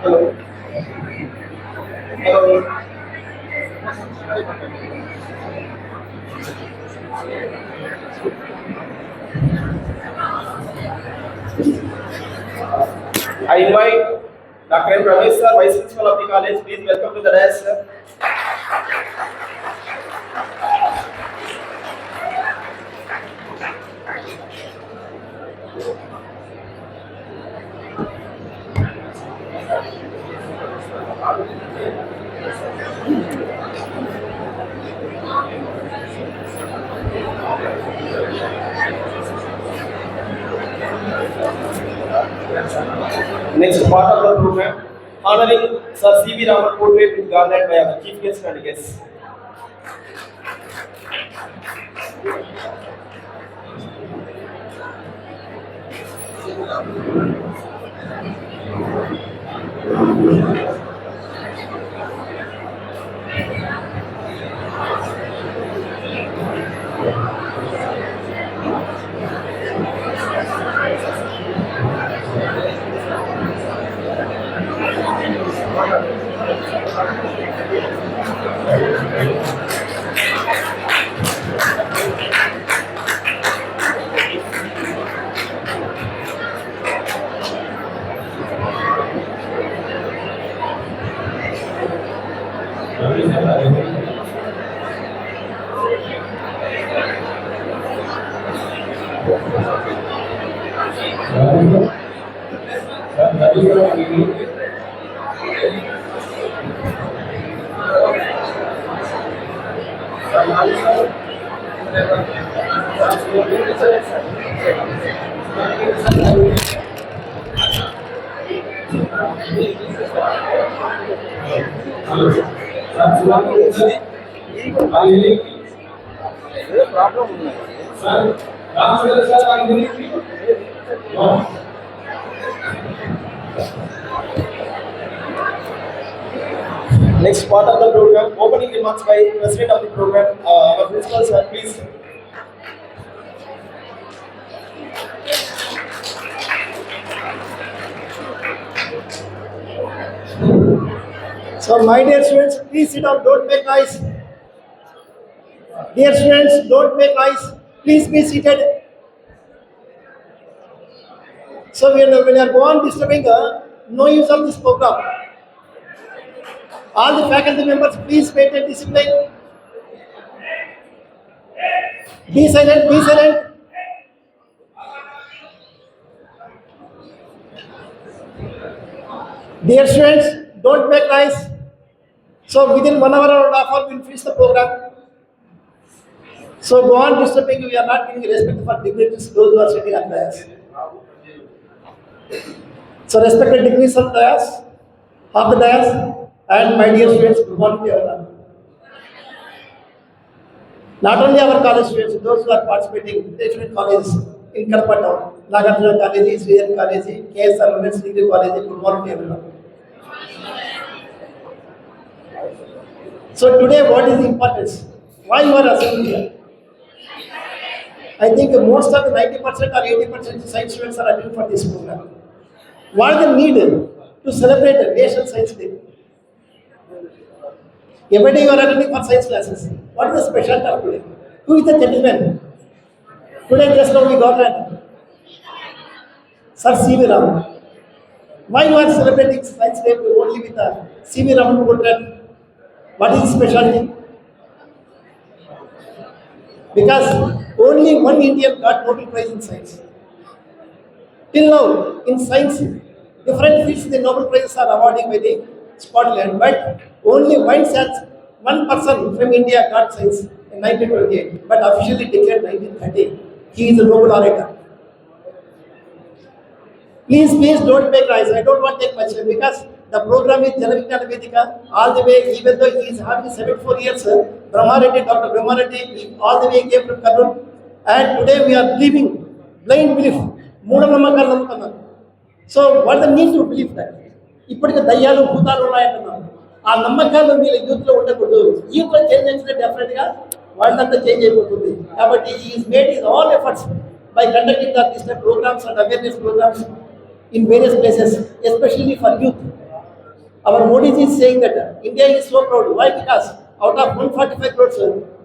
Hello. Hello. I invite Dr. M. Ramesh sir, Vice Principal of the college. Please welcome to the dais, sir. Next part of the program, honoring Sir C.V. Raman portrait is garnered by our chief guest and guests. Next part of the program, opening remarks by President of the program, our principal sir, please. So, my dear students, please sit down, don't make noise. Dear students, don't make noise. Please be seated. So, when you are going disturbing, no use of this program. All the faculty members, please maintain discipline. Be silent, be silent. Dear students, don't make noise. So within 1 hour or half hour, we will finish the program. So go on disturbing, we are not giving respect for dignitaries, those who are sitting at dais. So respected dignitaries of the dais, and my dear students, good morning to everyone. Not only our college students, those who are participating in different colleges in Kadapa town, Nagarjuna College, Sriyan College, KSR Women's Degree College, good morning to everyone. So today, what is the importance? Why you are assembled here? I think most of the 90% or 80% science students are attending for this program. What is the need to celebrate National Science Day? Every day you are attending for science classes. What is the specialty of today? Who is the gentleman? Today just now we got that Sir C.V. Raman. Why you are celebrating Science Day only with a C.V. Raman portrait? What is the specialty? Because only one Indian got Nobel Prize in Science. Till now, in science, different fields the Nobel Prizes are awarding by the Scotland, but only one person from India got science in 1928, but officially declared 1930. He is a Nobel orator. Please don't make noise. I don't want to take much because the program is Janavijnana Vedika. All the way, even though he is having 74 years, Brahmareddy, Dr. Brahmareddy, all the way came from Kannur. And today we are believing, blind belief. So what is the need to believe that? ఇప్పటికే దయ్యాలు భూతాలు ఉన్నాయంటున్నారు. ఆ నమ్మకాలు వీళ్ళ యూత్లో ఉండకూడదు. యూత్లో change అయితే డెఫినెట్గా వాళ్ళంతా చేంజ్ అయిపోతుంది. కాబట్టి is made is all efforts by conducting these programs and awareness programs in various places, especially for youth. Our Modi ji is saying that India is so proud. Why? Because out of 145 crores,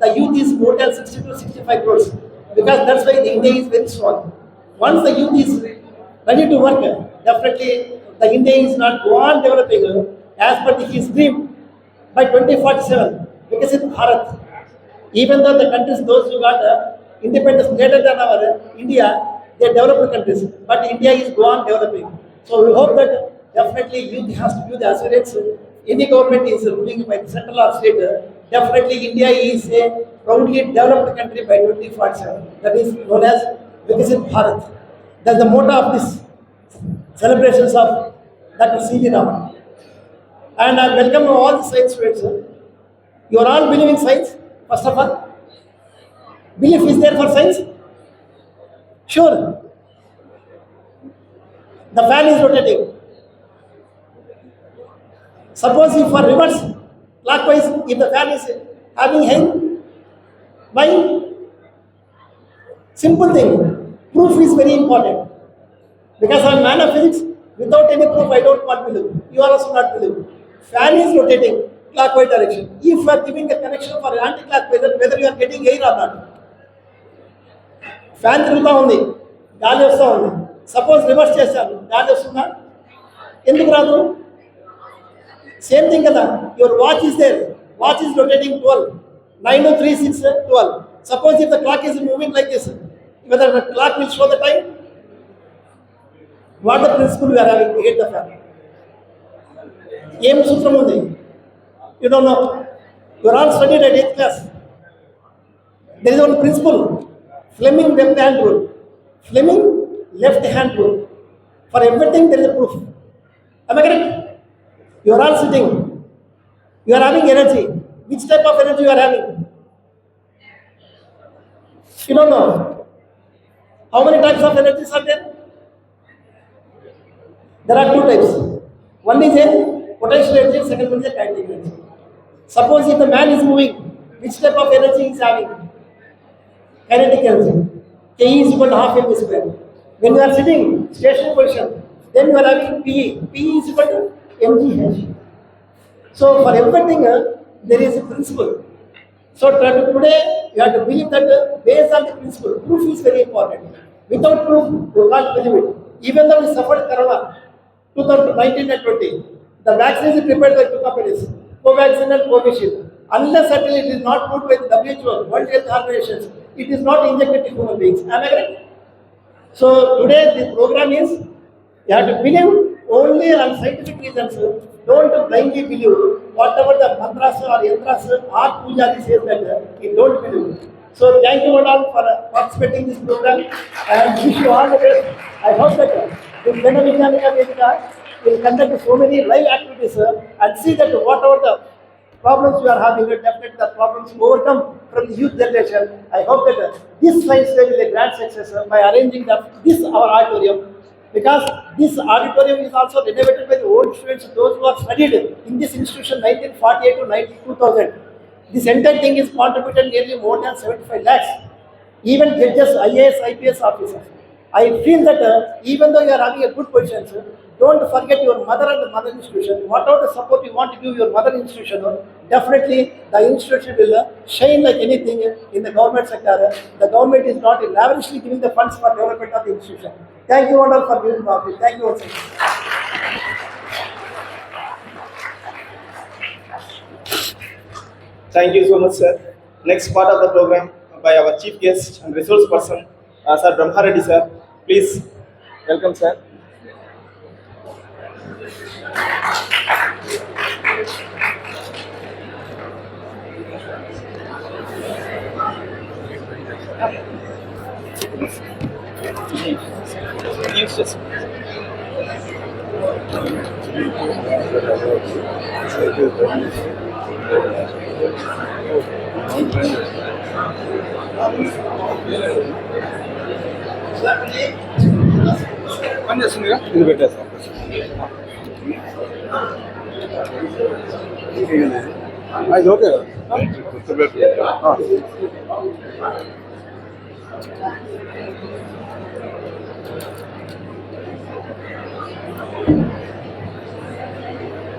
the youth is more than 60 to 65 crores. Because that's why the India is very strong. Once the youth is ready to work, definitely the India is not go on developing as per his dream by 2047. Because in Bharat, even though the countries, those who got independence later than our India, they developed countries, but India is go on developing. So we hope that definitely youth has to give the assurance. Any government is ruling by the central or state. Definitely India is a proudly developed country by 2047. That is known as Vikasit Bharat. That's the motto of this celebrations of Dr. C.V. Raman. And I welcome all the science students. You are all believing science, first of all. Belief is there for science? Sure. The fan is rotating. Suppose if for reverse, clockwise, if the fan is having hand, why? Simple thing. Proof is very important. Because I am man of physics, without any proof, I don't want to believe. You are also not believe. Fan is rotating clockwise direction. If you are giving a connection for anti-clockwise, whether you are getting air or not. Fan తిరుగుతూ ఉంది, గాలి వస్తూ ఉంది. Suppose reverse చేశాను, గాలి వస్తుందా? ఎందుకు రాదు? సేమ్ థింగ్ కదా. Your watch is there, watch is rotating 12, 9, 3, 6, 12. Suppose if the clock is moving like this, whether the clock will show the time? What the principle we are having to hit the fan? ఏం సూత్రం ఉంది? You don't know. You are all studied at 8th class. There is one principle. Fleming left hand rule. Fleming left hand rule. For everything there is a proof. Am I correct? You are all sitting. You are having energy. Which type of energy you are having? You don't know. How many types of energies are there? There are two types. One is a potential energy, second one is a kinetic energy. Suppose if the man is moving, which type of energy he is having? Kinetic energy. K is equal to half mv square. When you are sitting stationary position, then you are having PE. PE is equal to mgh. So for everything there is a principle. So today you have to believe that based on the principle, proof is very important. Without proof, you can't believe it. Even though we suffered Corona 2019 and 20, the vaccine is prepared by two companies, Covaxin and Covishield. Unless until it is not put by the WHO, World Health Organization, it is not injected to human beings. Am I correct? So today the program is you have to believe only on scientific reasons. Don't blindly believe whatever the mantras or yantras or pujari says that you don't believe. So thank you all for participating in this program and wish you all the best. I hope that in Jana Vijnanika Vedika will conduct so many live activities and see that whatever the problems we are having, definitely the problems overcome from the youth generation. I hope that this science day will be a grand success by arranging this our auditorium, because this auditorium is also renovated by the old students, those who are studied in this institution 1948 to 2000. This entire thing is contributed nearly more than 75 lakhs. Even judges, IAS, IPS officers. I feel that even though you are having a good position, don't forget your mother and the mother institution. Whatever the support you want to give your mother institution, definitely the institution will shine like anything in the government sector. The government is not lavishly giving the funds for development of the institution. Thank you all for giving the office. Thank you once again. Thank you so much, sir. Next part of the program by our chief guest and resource person, Sir Brahma Reddy, sir. Please welcome, sir. పని చేస్తుందిగా ఇది పెట్టేస్తాం అది okay కదా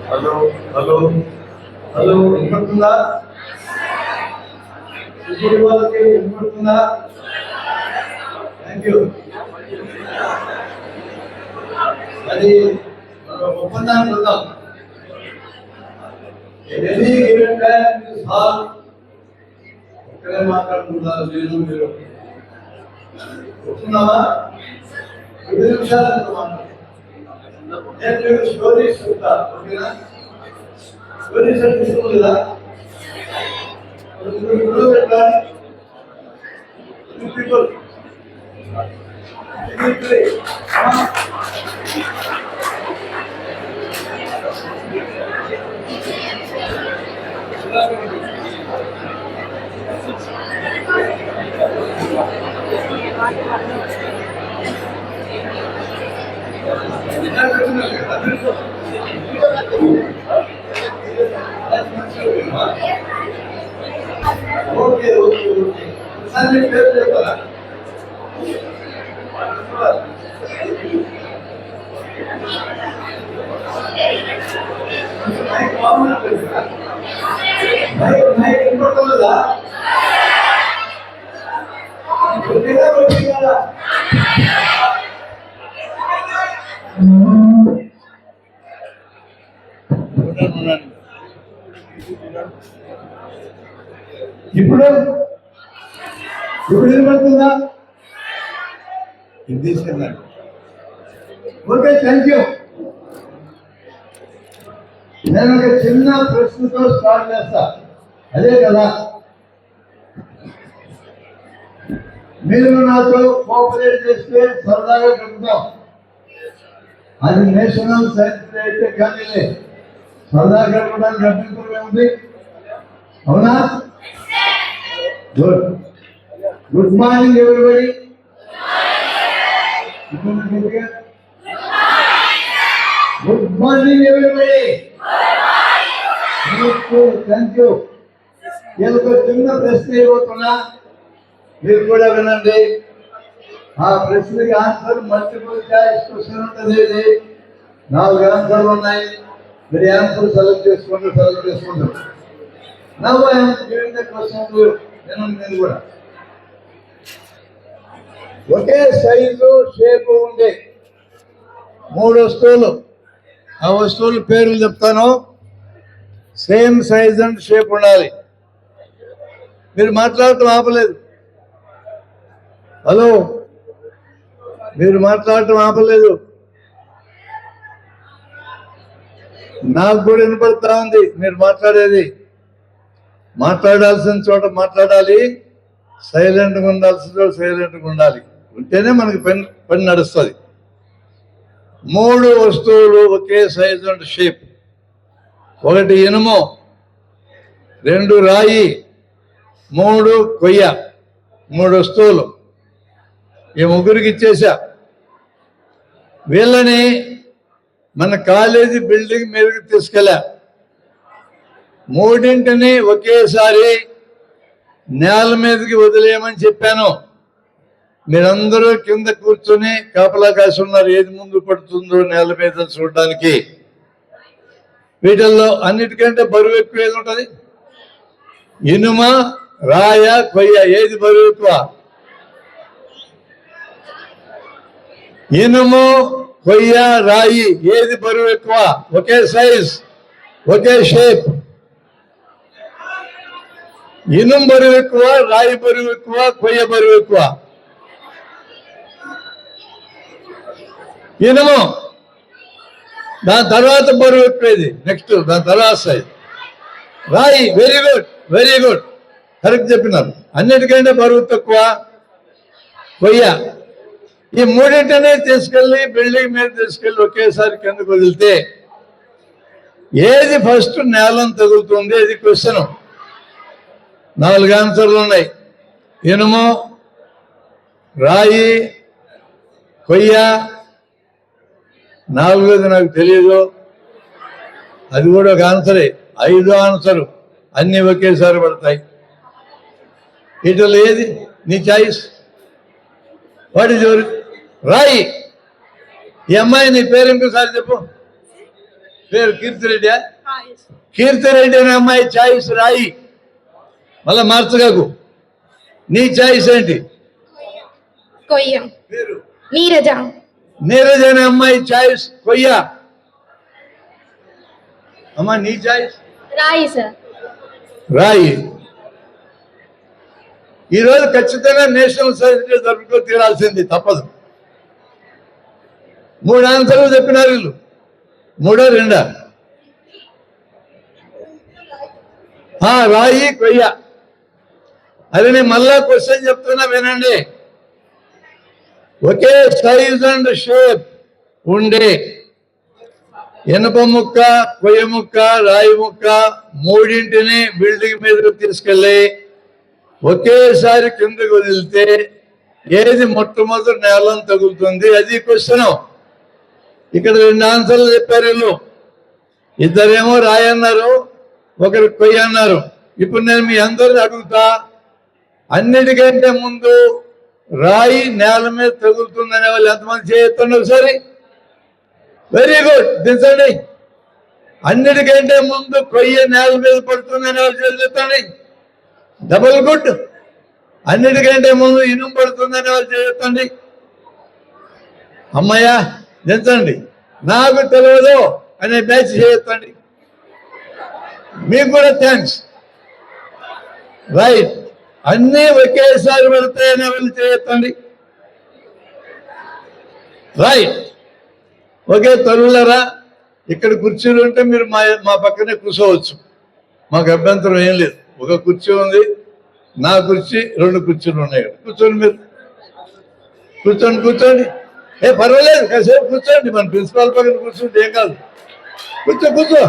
hello hello hello వినపడుతుందా? ఇప్పుడు వాళ్ళకి వినపడుతుందా? Thank you. అది ఒప్పందానికి వెళ్దాం. ఎన్ని ఒక్కడే మాట్లాడుకుంటున్నారు మీరు ఒప్పుకున్నావా? 5 నిమిషాలు మాట్లాడు. నేను మీకు స్టోరీస్ చెప్తా, ఓకేనా? స్టోరీస్ అంటే ఇష్టం లేదా? Okay okay okay. సార్ మీ పేరు చెప్తారా? ఇంకోదా ఇప్పుడు ఇప్పుడు ఏమవుతుందా? ఇది తీసుకెళ్ళండి. Okay, thank you. నేను ఒక చిన్న ప్రశ్నతో స్టార్ట్ చేస్తా. అదే కదా, మీరు నాతో కోఆపరేట్ చేస్తే సరదాగా గడుపుతాం. అది నేషనల్ సైన్స్ డే అయితే కానీ సరదా గడపడానికి అభ్యంతరం ఉంది. అవునా? Good. Good morning everybody. Good morning everybody. Thank you. నేను ఒక చిన్న ప్రశ్న ఇవ్వతున్నా, మీరు కూడా వినండి. ఆ ప్రశ్నకి ఆన్సర్ మల్టిపుల్ చాయిస్ క్వశ్చన్ ఉంటుంది. 4 ఆన్సర్లు ఉన్నాయి. మీరు ఆన్సర్ సెలెక్ట్ చేసుకుంటారు. Now I am giving the question to నేను కూడా. ఒకే సైజు షేపు ఉండే 3 వస్తువులు, ఆ వస్తువుల పేర్లు చెప్తాను. సేమ్ సైజ్ అండ్ షేప్ ఉండాలి. మీరు మాట్లాడటం ఆపలేదు. హలో, మీరు మాట్లాడటం ఆపలేదు. నాకు కూడా వినపడతా ఉంది మీరు మాట్లాడేది. మాట్లాడాల్సిన చోట మాట్లాడాలి, సైలెంట్గా ఉండాల్సిన చోట సైలెంట్గా ఉండాలి. ఉంటేనే మనకి పని నడుస్తుంది. 3 వస్తువులు ఒకే సైజ్ అండ్ షేప్. 1 ఇనుము, 2 రాయి, 3 కొయ్య. 3 వస్తువులు ఈ ముగ్గురికి ఇచ్చేసా. వీళ్ళని మన కాలేజీ బిల్డింగ్ మీదకి తీసుకెళ్ళా. 3ంటిని ఒకేసారి నేల మీదకి వదిలేయమని చెప్పాను. మీరందరూ కింద కూర్చొని కాపలా కాసి ఉన్నారు, ఏది ముందు పడుతుందో నేల మీద చూడడానికి. వీటిల్లో అన్నిటికంటే బరువు ఎక్కువ ఏది ఉంటుంది? ఇనుమ, రాయ, కొయ్య. ఏది బరువు ఎక్కువ? ఇనుము, కొయ్య, రాయి. ఏది బరువు ఎక్కువ? ఒకే సైజ్, ఒకే షేప్. ఇనుము బరువు ఎక్కువ, రాయి బరువు ఎక్కువ, కొయ్య బరువు ఎక్కువ? ఇనుము. దాని తర్వాత బరువు ఎక్కువేది? నెక్స్ట్ దాని తర్వాత సైజ్. రాయి. Very good, very good, correct చెప్పినారు. అన్నిటికంటే బరువు తక్కువ కొయ్య. ఈ 3ంటినే తీసుకెళ్ళి బిల్డింగ్ మీద తీసుకెళ్ళి ఒకేసారి కిందకు వదిలితే ఏది ఫస్ట్ నేలను తగులుతుంది? ఇది క్వశ్చన్. 4 ఆన్సర్లు ఉన్నాయి. ఇనుము, రాయి, కొయ్య. 4వది నాకు తెలియదు, అది కూడా ఒక ఆన్సరే. 5వ ఆన్సరు. అన్ని ఒకేసారి పడతాయి. వీటిలో ఏది నీ చాయిస్? What is your? రాయి. ఈ అమ్మాయి నీ పేరు ఇంకోసారి చెప్పు. పేరు కీర్తిరెడ్డి. కీర్తిరెడ్డి అనే అమ్మాయి చాయిస్ రాయి, మళ్ళా మార్చగాకు. నీ చాయిస్ ఏంటి? కొయ్యం. పేరు నీరజ. నీరజ అనే అమ్మాయి చాయిస్ కొయ్య. అమ్మా నీ చాయిస్? రాయి సార్. రాయి. ఈరోజు ఖచ్చితంగా నేషనల్ సైన్స్ డే జరుపుకో తీరాల్సింది, తప్పదు. 3 ఆన్సర్లు చెప్పినారు వీళ్ళు. 3 2 రాయి కొయ్య. అది నేను మళ్ళా క్వశ్చన్ చెప్తున్నా వినండి. ఒకే సైజ్ అండ్ షేప్ ఉండే ఇనుప ముక్క, కొయ్య ముక్క, రాయి ముక్క మూడింటిని బిల్డింగ్ మీదకి తీసుకెళ్ళి ఒకేసారి కిందకు వదిలితే ఏది మొట్టమొదటి నేలను తగులుతుంది? అది క్వశ్చన్. ఇక్కడ 2 ఆన్సర్లు చెప్పారు వీళ్ళు. ఇద్దరేమో రాయి అన్నారు, ఒకరు కొయ్య అన్నారు. ఇప్పుడు నేను మీ అందరిని అడుగుతా, అన్నిటికంటే ముందు రాయి నేల మీద తగులుతుందనే వాళ్ళు ఎంతమంది చేయొద్దండి ఒకసారి? వెరీ గుడ్, దించండి. అన్నిటికంటే ముందు కొయ్య నేల మీద పడుతుందనే వాళ్ళు చేయండి. Double good. అన్నిటికంటే ముందు ఇనుము పడుతుందనే వాళ్ళు చేయొద్దండి. అమ్మయ్య దించండి. నాకు తెలియదు అనే బ్యాచ్ చేయొద్దండి. మీకు కూడా థ్యాంక్స్. రైట్. అన్నీ ఒకేసారి పడతాయనే వాళ్ళు చేయొద్దండి. రైట్. ఓకే తరువులరా, ఇక్కడ కుర్చీలు ఉంటే మీరు మా పక్కనే కూర్చోవచ్చు, మాకు అభ్యంతరం ఏం లేదు. ఒక కుర్చీ ఉంది, నా కుర్చీ, 2 కుర్చీలు ఉన్నాయి. కూర్చోండి, మీరు కూర్చోండి. పర్వాలేదు, కాసేపు కూర్చోండి. మన ప్రిన్సిపాల్ పక్కన కూర్చుంటే ఏం కాదు. కూర్చో.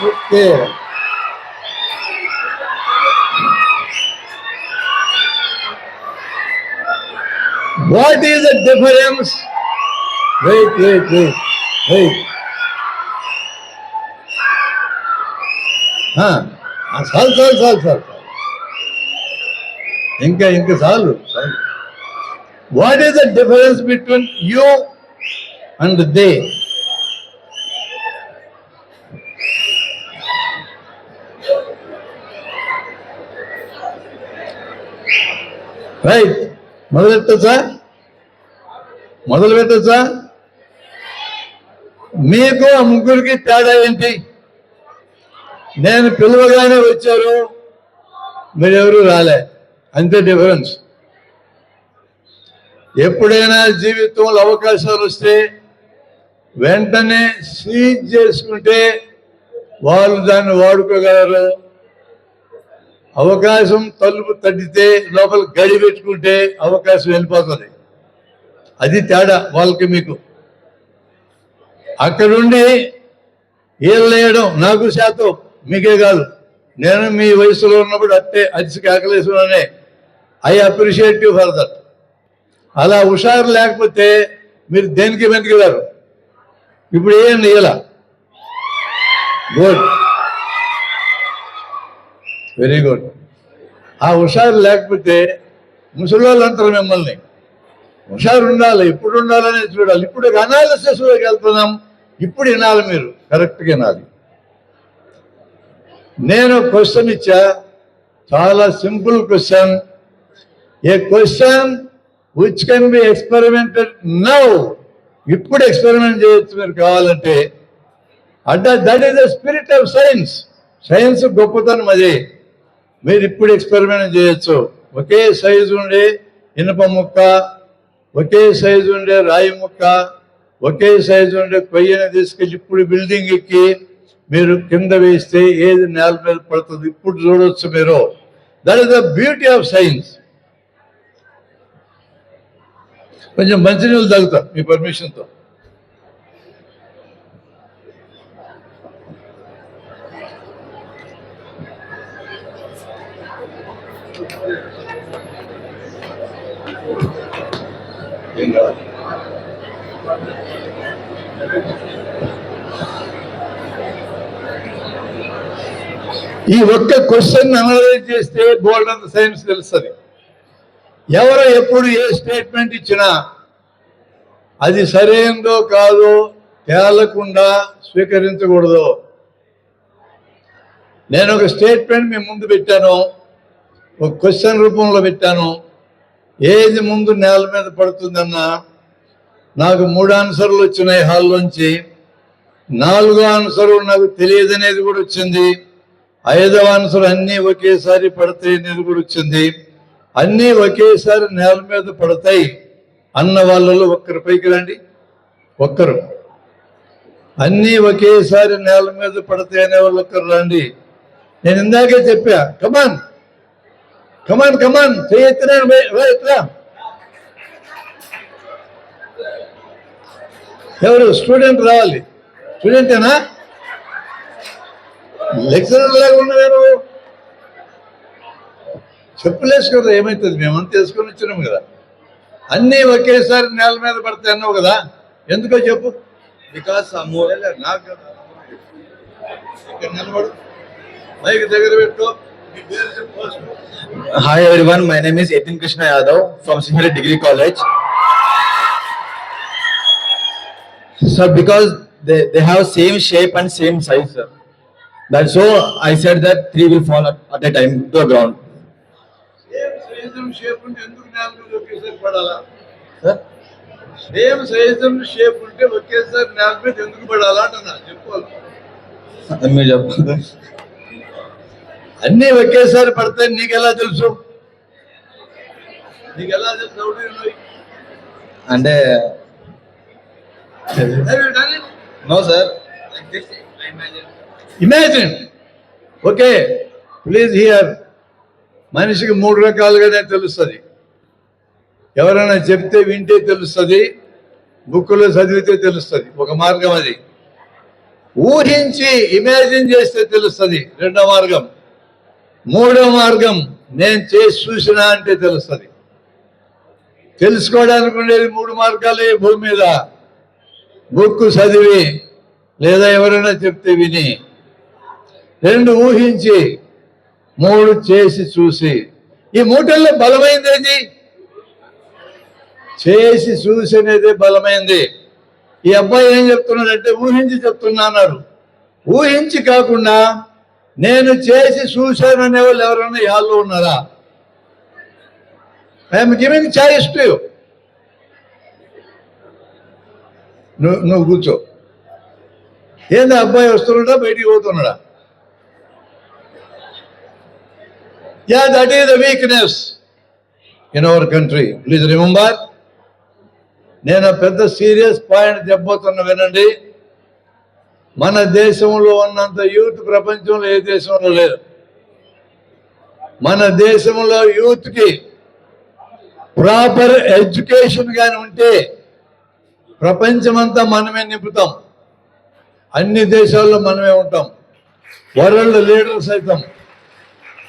Okay. What is the difference? Wait. చాలు. ఇంకా చాలు. What is the difference between you and they? Right. మొదలు పెట్టచ్చా? మీకు ఆ ముగ్గురికి తేడా ఏంటి? నేను పిలువగానే వచ్చారు, మీరెవరు రాలే, అంతే డిఫరెన్స్. ఎప్పుడైనా జీవితంలో అవకాశాలు వస్తే వెంటనే సీజ్ చేసుకుంటే వాళ్ళు దాన్ని వాడుకోగలరు. అవకాశం తలుపు తట్టితే లోపల గడి పెట్టుకుంటే అవకాశం వెళ్ళిపోతుంది. అది తేడా వాళ్ళకి మీకు. అక్కడుండి ఏళ్ళేయడం నాకు శాతం, మీకే కాదు. నేను మీ వయసులో ఉన్నప్పుడు అరిసి ఆకలేసుకున్నానే. I appreciate you for that. అలా హుషారు లేకపోతే మీరు దేనికి వెనకలేరు. ఇప్పుడు ఏం ఇలా గుడ్, వెరీ గుడ్. ఆ హుషారు లేకపోతే ముసలివాళ్ళు అంటారు మిమ్మల్ని. హుషారు ఉండాలి, ఇప్పుడు ఉండాలని చూడాలి. ఇప్పుడు అనాలిసిస్లోకి వెళ్తున్నాం, ఇప్పుడు వినాలి, మీరు కరెక్ట్గా వినాలి. నేను క్వశ్చన్ ఇచ్చా, చాలా simple question. A question which can be experimented now. ఇప్పుడు ఎక్స్పెరిమెంట్ చేయొచ్చు మీరు కావాలంటే. That is the spirit of science. Science గొప్పతనం అదే. మీరు ఇప్పుడు ఎక్స్పెరిమెంట్ చేయొచ్చు. ఒకే సైజు ఉండే ఇనుప ముక్క, ఒకే సైజు ఉండే రాయి ముక్క, ఒకే సైజు ఉండే కొయ్యని తీసుకెళ్ళి ఇప్పుడు బిల్డింగ్ ఎక్కి మీరు కింద వేస్తే ఏది నేల మీద పడుతుంది ఇప్పుడు చూడవచ్చు మీరు. That is the beauty of science. కొంచెం మంచినీళ్ళు తాగుతాం మీ పర్మిషన్తో. ఈ ఒక్క క్వశ్చన్ అనలైజ్ చేస్తే బోల్డ్ అంత సైన్స్ తెలుస్తుంది. ఎవరు ఎప్పుడు ఏ స్టేట్మెంట్ ఇచ్చినా అది సరైనదో కాదో తేలకుండా స్వీకరించకూడదు. నేను ఒక స్టేట్మెంట్ మీ ముందు పెట్టాను, ఒక క్వశ్చన్ రూపంలో పెట్టాను. ఏది ముందు నేల మీద పడుతుందన్నా నాకు 3 ఆన్సర్లు వచ్చినాయి హాల్లోంచి. 4వ ఆన్సర్ నాకు తెలియదనేది కూడా వచ్చింది. 5వ ఆన్సర్ అన్నీ ఒకేసారి పడతాయి అనేది కూడా వచ్చింది. అన్నీ ఒకేసారి నేల మీద పడతాయి అన్న వాళ్ళలో ఒక్కరు పైకి రండి. ఒక్కరు. అన్నీ ఒకేసారి నేల మీద పడతాయి అనే వాళ్ళు ఒక్కరు రండి. నేను ఇందాకే చెప్పా, కమాన్ కమాన్ కమాన్ చేయొత్తున్నాను. ఎవరు స్టూడెంట్ రావాలి? స్టూడెంటేనా? లెక్చరర్ లాగా ఉన్నాను. చెప్పులేసుకోదా ఏమవుతుంది? మేమంతా వేసుకొని వచ్చినాం కదా. అన్నీ ఒకేసారి నేల మీద పడతాయి అన్నావు కదా, ఎందుకో చెప్పు. బికాస్ నాకు ఇక్కడ నిలబడు, మైక్ దగ్గర పెట్టుకో. Hi everyone, my name is Etin Krishna Yadav from Sinhari Degree College. Sir, because they have same shape and same size, sir. That's so I said that 3 will fall at a time to the ground. Same shape ఉంటే ఎందుకు నేల మీద ఒకేసారి పడాలా? Sir? Same size shape ఉంటే ఒకేసారి నేల మీద ఎందుకు పడాలా అంటున్నా, చెప్పుకోవాలి. మీరు చెప్పండి. అన్నీ ఒకేసారి పడతాయి నీకు ఎలా తెలుసు? నీకు ఎలా తెలుసు? అంటే no sir, like this I imagine. Imagine. Okay, please here. మనిషికి 3 రకాలుగానే తెలుస్తుంది. ఎవరైనా చెప్తే వింటే తెలుస్తుంది, బుక్లో చదివితే తెలుస్తుంది, ఒక మార్గం అది. ఊహించి ఇమాజిన్ చేస్తే తెలుస్తుంది, 2వ మార్గం. 3వ మార్గం నేను చేసి చూసినా అంటే తెలుస్తుంది. తెలుసుకోవడానికి ఉండేది 3 మార్గాలే భూమి మీద. బుక్ చదివి లేదా ఎవరైనా చెప్తే విని, 2 ఊహించి, 3 చేసి చూసి. ఈ 3లో బలమైంది ఏది? చేసి చూసి అనేది బలమైంది. ఈ అబ్బాయి ఏం చెప్తున్నాడంటే ఊహించి చెప్తున్నా అన్నాడు. ఊహించి కాకుండా నేను చేసి చూశాను అనేవాళ్ళు ఎవరైనా ఈ హాల్లో ఉన్నారా? I'm giving choice to you. నువ్వు కూర్చో. ఏంది అబ్బాయి వస్తున్నాడా బయటికి పోతున్నాడా? Yeah, that is the weakness in our country. Please remember, నేను పెద్ద సీరియస్ పాయింట్ చెప్పబోతున్నా, వినండి. మన దేశంలో ఉన్నంత యూత్ ప్రపంచంలో ఏ దేశంలో లేదు. మన దేశంలో యూత్కి ప్రాపర్ ఎడ్యుకేషన్ కానీ ఉంటే ప్రపంచమంతా మనమే నింపుతాం. అన్ని దేశాల్లో మనమే ఉంటాం. వరల్డ్ లీడర్స్ అవుతాం.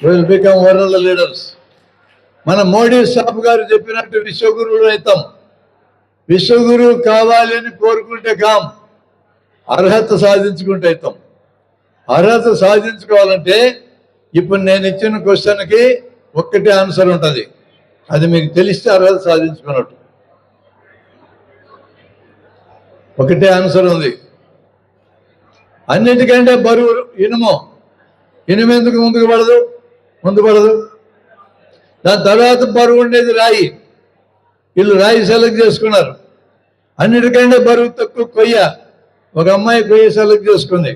Will become world leaders. మన మోడీ సాబ్ గారు చెప్పినట్టు విశ్వగురువులు అవుతాం. విశ్వగురువు కావాలని కోరుకుంటే కాం, అర్హత సాధించుకుంటే అవుతాం. అర్హత సాధించుకోవాలంటే ఇప్పుడు నేను ఇచ్చిన క్వశ్చన్కి ఒక్కటే ఆన్సర్ ఉంటుంది. అది మీకు తెలిస్తే అర్హత సాధించుకున్నట్టు. ఒకటే ఆన్సర్ ఉంది. అన్నిటికంటే బరువు ఇనుము. ఇనుము ఎందుకు ముందు పడదు? దాని తర్వాత బరువు ఉండేది రాయి. వీళ్ళు రాయి సెలెక్ట్ చేసుకున్నారు. అన్నిటికంటే బరువు తక్కువ కొయ్య. ఒక అమ్మాయి కొయ్య సెలెక్ట్ చేసుకుంది.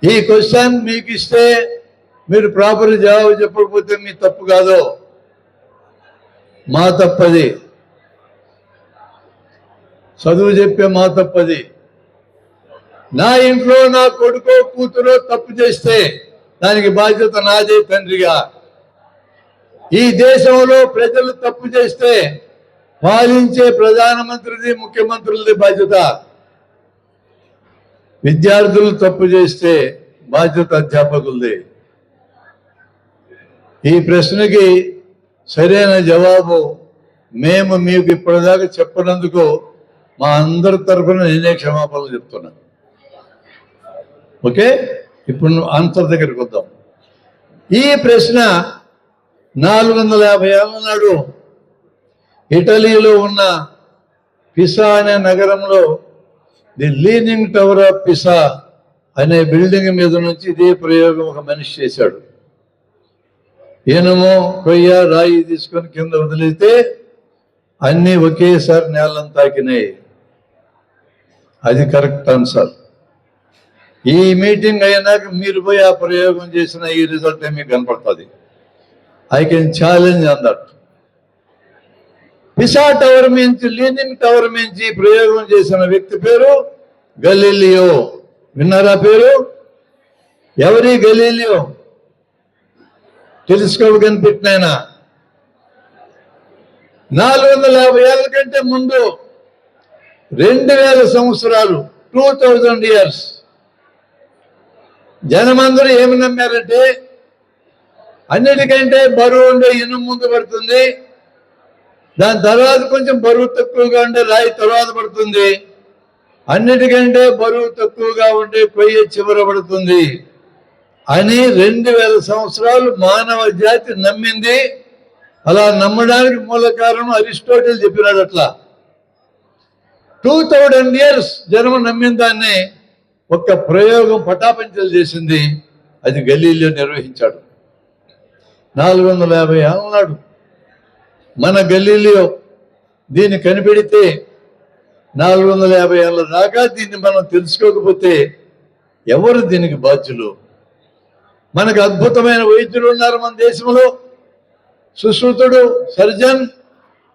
ఈ క్వశ్చన్ మీకు ఇస్తే మీరు ప్రాపర్ జవాబు చెప్పకపోతే మీ తప్పు కాదు, మా తప్పది. చదువు చెప్పే మా తప్పది. నా ఇంట్లో నా కొడుకో కూతురో తప్పు చేస్తే దానికి బాధ్యత నాదే తండ్రిగా. ఈ దేశంలో ప్రజలు తప్పు చేస్తే పాలించే ప్రధానమంత్రిది, ముఖ్యమంత్రులది బాధ్యత. విద్యార్థులు తప్పు చేస్తే బాధ్యత అధ్యాపకులది. ఈ ప్రశ్నకి సరైన జవాబు మేము మీకు ఇప్పటిదాకా చెప్పినందుకు మా అందరి తరఫున నేనే క్షమాపణలు చెప్తున్నాను. ఓకే, ఇప్పుడు ఆన్సర్ దగ్గరికి వద్దాం. ఈ ప్రశ్న 450 ఏళ్ల నాడు ఇటలీలో ఉన్న పిసా అనే నగరంలో ది లీనింగ్ టవర్ ఆఫ్ పిసా అనే బిల్డింగ్ మీద నుంచి ఇదే ప్రయోగం ఒక మనిషి చేశాడు. ఈయనమో కొయ్య రాయి తీసుకొని కింద వదిలితే అన్నీ ఒకేసారి నేలను తాకినాయి. అది కరెక్ట్ ఆన్సర్. ఈ మీటింగ్ అయినాక మీరు పోయి ఆ ప్రయోగం చేసిన ఈ రిజల్ట్ మీకు కనపడుతుంది. I can challenge on that. Pisa tower మించి లీనింగ్ టవర్ మించి ప్రయోగం చేసిన వ్యక్తి పేరు గలీలియో. విన్నారా పేరు? ఎవరి గలీలియో? టెలిస్కోప్ కనిపెట్టినాయన. 450 ఏళ్ళ కంటే ముందు 2000 సంవత్సరాలు 2000 years జనమందరూ ఏమి నమ్మారంటే అన్నిటికంటే బరువు ఉండే ఇనుము ముందు పడుతుంది, దాని తర్వాత కొంచెం బరువు తక్కువగా ఉండే రాయి తర్వాత పడుతుంది, అన్నిటికంటే బరువు తక్కువగా ఉండే కొయ్య చివర పడుతుంది అని 2000 సంవత్సరాలు మానవ జాతి నమ్మింది. అలా నమ్మడానికి మూల కారణం అరిస్టాటిల్ చెప్పినాడు. అట్లా 2000 years జనం నమ్మిన దాన్ని ఒక్క ప్రయోగం పటాపంచలు చేసింది. అది గలీలియో నిర్వహించాడు. 450 ఏళ్ళ నాడు మన గలీలియో దీన్ని కనిపెడితే 450 ఏళ్ళ దాకా దీన్ని మనం తెలుసుకోకపోతే ఎవరు దీనికి బాధ్యులు? మనకు అద్భుతమైన వైద్యులు ఉన్నారు మన దేశంలో. సుశ్రుతుడు సర్జన్,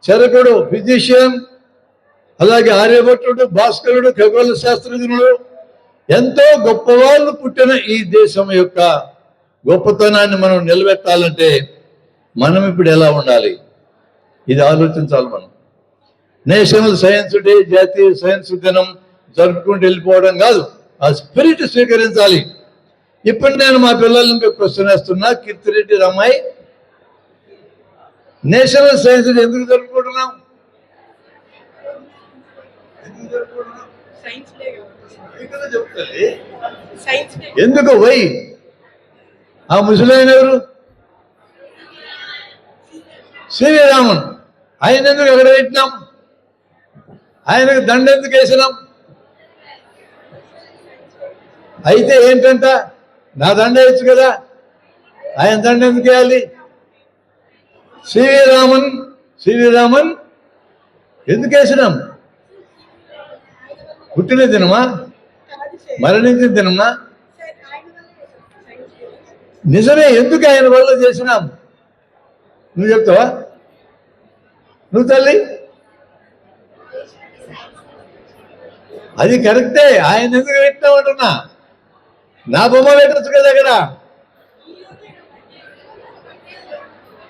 చరకుడు ఫిజిషియన్, అలాగే ఆర్యభట్టుడు, భాస్కరుడు ఖగోళ శాస్త్రజ్ఞుడు, ఎంతో గొప్పవాళ్ళు పుట్టిన ఈ దేశం యొక్క గొప్పతనాన్ని మనం నిలబెట్టాలంటే మనం ఇప్పుడు ఎలా ఉండాలి? ఇది ఆలోచించాలి మనం. నేషనల్ సైన్స్ డే, జాతీయ సైన్స్ దినం జరుపుకుంటూ వెళ్ళిపోవడం కాదు, ఆ స్పిరిట్ స్వీకరించాలి. ఇప్పుడు నేను మా పిల్లల్ని ఇంకా క్వశ్చన్ వేస్తున్నా. కీర్తిరెడ్డి రమ్మాయి, నేషనల్ సైన్స్ డే ఎందుకు జరుపుకుంటున్నాం? ఎందుకు? వై? ఆ ముసలాయన ఎవరు? సివి రామన్. ఆయన ఎందుకు ఎక్కడ పెట్టినాం? ఆయనకు దండ ఎందుకు వేసినాం? అయితే ఏంటంట, నా దండ వేయచ్చు కదా, ఆయన దండ ఎందుకు వేయాలి? సివి రామన్ ఎందుకు వేసినాం? పుట్టిన దినమా, మరణించిన దినమా? నిజమే. ఎందుకు ఆయన వల్ల చేసినాం? నువ్వు చెప్తావా? నువ్వు తల్లి, అది కరెక్టే. ఆయన ఎందుకు పెట్టినామంటున్నా? నా బొమ్మ పెట్టచ్చు కదా అక్కడ.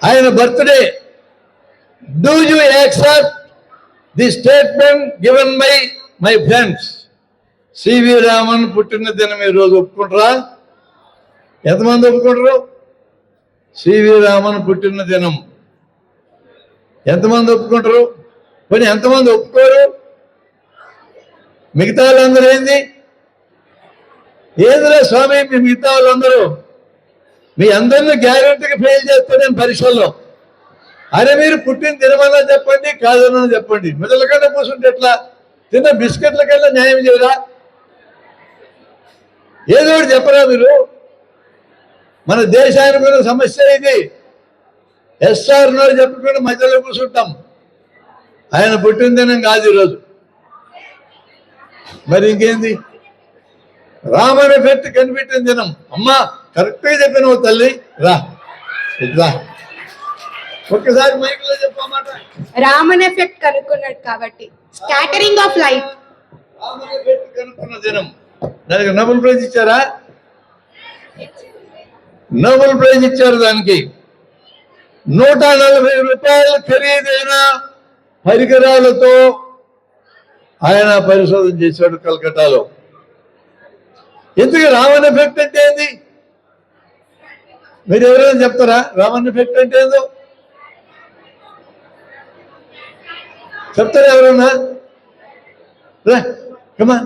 ఆయన birthday. Do you accept the statement given by my friends? CV Raman పుట్టిన దినం ఈరోజు ఒప్పుకుంటారా? ఎంతమంది ఒప్పుకుంటారు? సివి రామన్ పుట్టిన దినం ఎంతమంది ఒప్పుకుంటారు? కానీ ఎంతమంది ఒప్పుకోరు? మిగతా వాళ్ళందరూ ఏంది? ఏదిరా స్వామి మీ మిగతా వాళ్ళందరూ? మీ అందరినీ గ్యారెంటీగా ఫెయిల్ చేస్తాను నేను పరీక్షల్లో. అరే మీరు పుట్టిన దినమన్నా చెప్పండి, కాదన్నా చెప్పండి. మిడల కన్నా కూర్చుంటే ఎట్లా? తిన్న బిస్కెట్ల కన్నా న్యాయం చేయరా? ఏదో ఒకటి చెప్పరా మీరు? మన దేశానికి ఉన్న సమస్య ఇది. ఎస్ఆర్ నో చెప్పుకుంటే మధ్యలో కూర్చుంటాం. ఆయన పుట్టిన దినం కాదు ఈరోజు. మరి ఇంకేంది? రామన్ ఎఫెక్ట్ కనిపెట్టిన దినం. అమ్మా కరెక్ట్గా చెప్పిన తల్లి, రా ఇట్లా ఒక్కసారి మైక్లో చెప్పమాట. రామన్ ఎఫెక్ట్ కనుక్కున్నాడు కాబట్టి scattering of light. Raman effect కనుక్కున్న దినం. దానికి నోబెల్ ప్రైజ్ ఇచ్చారా? నోబెల్ ప్రైజ్ ఇచ్చారు దానికి. 140 రూపాయల ఖరీదైన పరికరాలతో ఆయన పరిశోధన చేశాడు కలకట్టాలో. ఎందుకు రామన్ ఎఫెక్ట్ అంటే ఏంది? మీరు ఎవరైనా చెప్తారా రామన్ ఎఫెక్ట్ అంటే ఏందో? చెప్తారా ఎవరన్నా? రా కమా,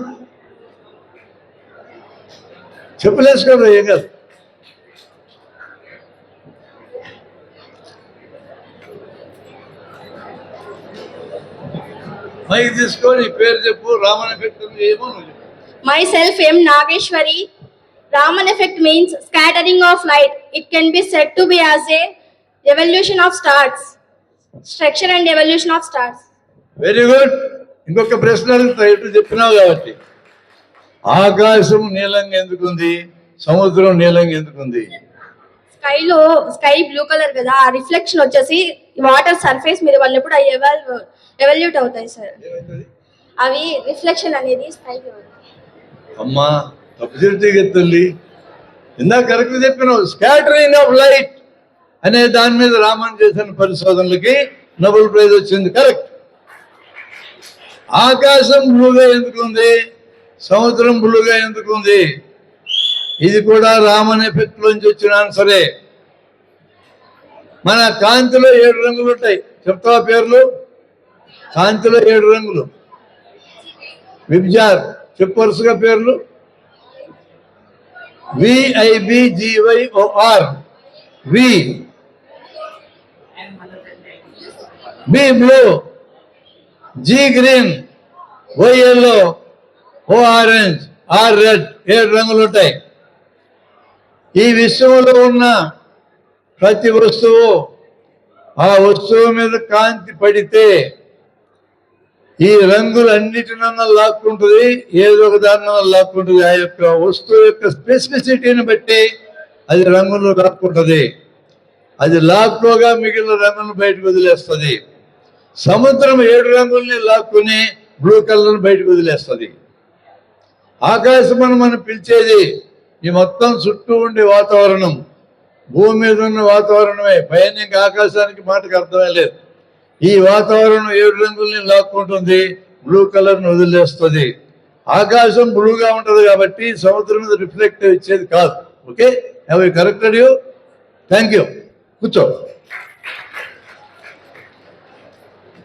చెప్పులేసుకోరా, ఏం కాదు. మైక్ తీసుకొని నీ పేరు చెప్పు, రామన్ ఎఫెక్ట్ ఏమో నువ్వు చెప్పు. Myself, M. Nageshwari. Raman effect means scattering of light. It can be said to be as a evolution of stars. Structure and evolution of stars. Very good. ఇంకొక ప్రశ్న అడుగుతా, ఎటు చెప్పినావు కాబట్టి. ఆకాశం నీలంగా ఎందుకుంది, సముద్రం నీలంగా ఎందుకుంది? స్కై బ్లూ కలర్ కదా, ఆ రిఫ్లెక్షన్ వచ్చేసి వాటర్ సర్ఫేస్ మీద వాళ్ళప్పుడు అవి ఎవల్యూట్ అవుతాయి సార్. అవి రిఫ్లెక్షన్ అనేది స్కైకి అమ్మా తప్పు చెప్తే తల్లి, ఇందాక కరెక్ట్ చెప్పినావు. స్కాటరింగ్ ఆఫ్ లైట్ అనే దాని మీద రామన్ చేసిన పరిశోధనలకి నోబెల్ ప్రైజ్ వచ్చింది. కరెక్ట్. ఆకాశం బ్లూగా ఎందుకుంది, సముద్రం బ్లూగా ఎందుకుంది? ఇది కూడా రామన్ ఎఫెక్ట్ లోంచి వచ్చిన ఆన్సరే. మన కాంతిలో 7 రంగులు ఉంటాయి, చెప్తావా పేర్లు? కాంతిలో 7 రంగులు. విబ్జార్ చెప్పు వరుసగా పేర్లు. VIBGYOR. V B blue, G green, O yellow, O orange, R red. 7 రంగులు ఉంటాయి. ఈ విశ్వంలో ఉన్న ప్రతి వస్తువు, ఆ వస్తువు మీద కాంతి పడితే ఈ రంగులన్నిటినన్నా లాక్కుంటుంది, ఏదో ఒక దానినన్నా లాక్కుంటుంది. ఆ యొక్క వస్తువు యొక్క స్పెసిఫిసిటీని బట్టి అది రంగులు లాక్కుంటుంది. అది లాక్కోగా మిగిలిన రంగులను బయటకు వదిలేస్తుంది. సముద్రం 7 రంగుల్ని లాక్కుని బ్లూ కలర్ని బయటకు వదిలేస్తుంది. ఆకాశం మనం పిలిచేది ఈ మొత్తం చుట్టూ ఉండే వాతావరణం, భూమి మీద ఉన్న వాతావరణమే. పైన ఇంకా ఆకాశానికి మాటకు అర్థమే లేదు. ఈ వాతావరణం 7 రంగుల్ని లాక్కుంటుంది, బ్లూ కలర్ని వదిలేస్తుంది. ఆకాశం బ్లూగా ఉంటుంది కాబట్టి సముద్రం మీద రిఫ్లెక్ట్ ఇచ్చేది కాదు. Okay, have you corrected you? Thank you. కూర్చో.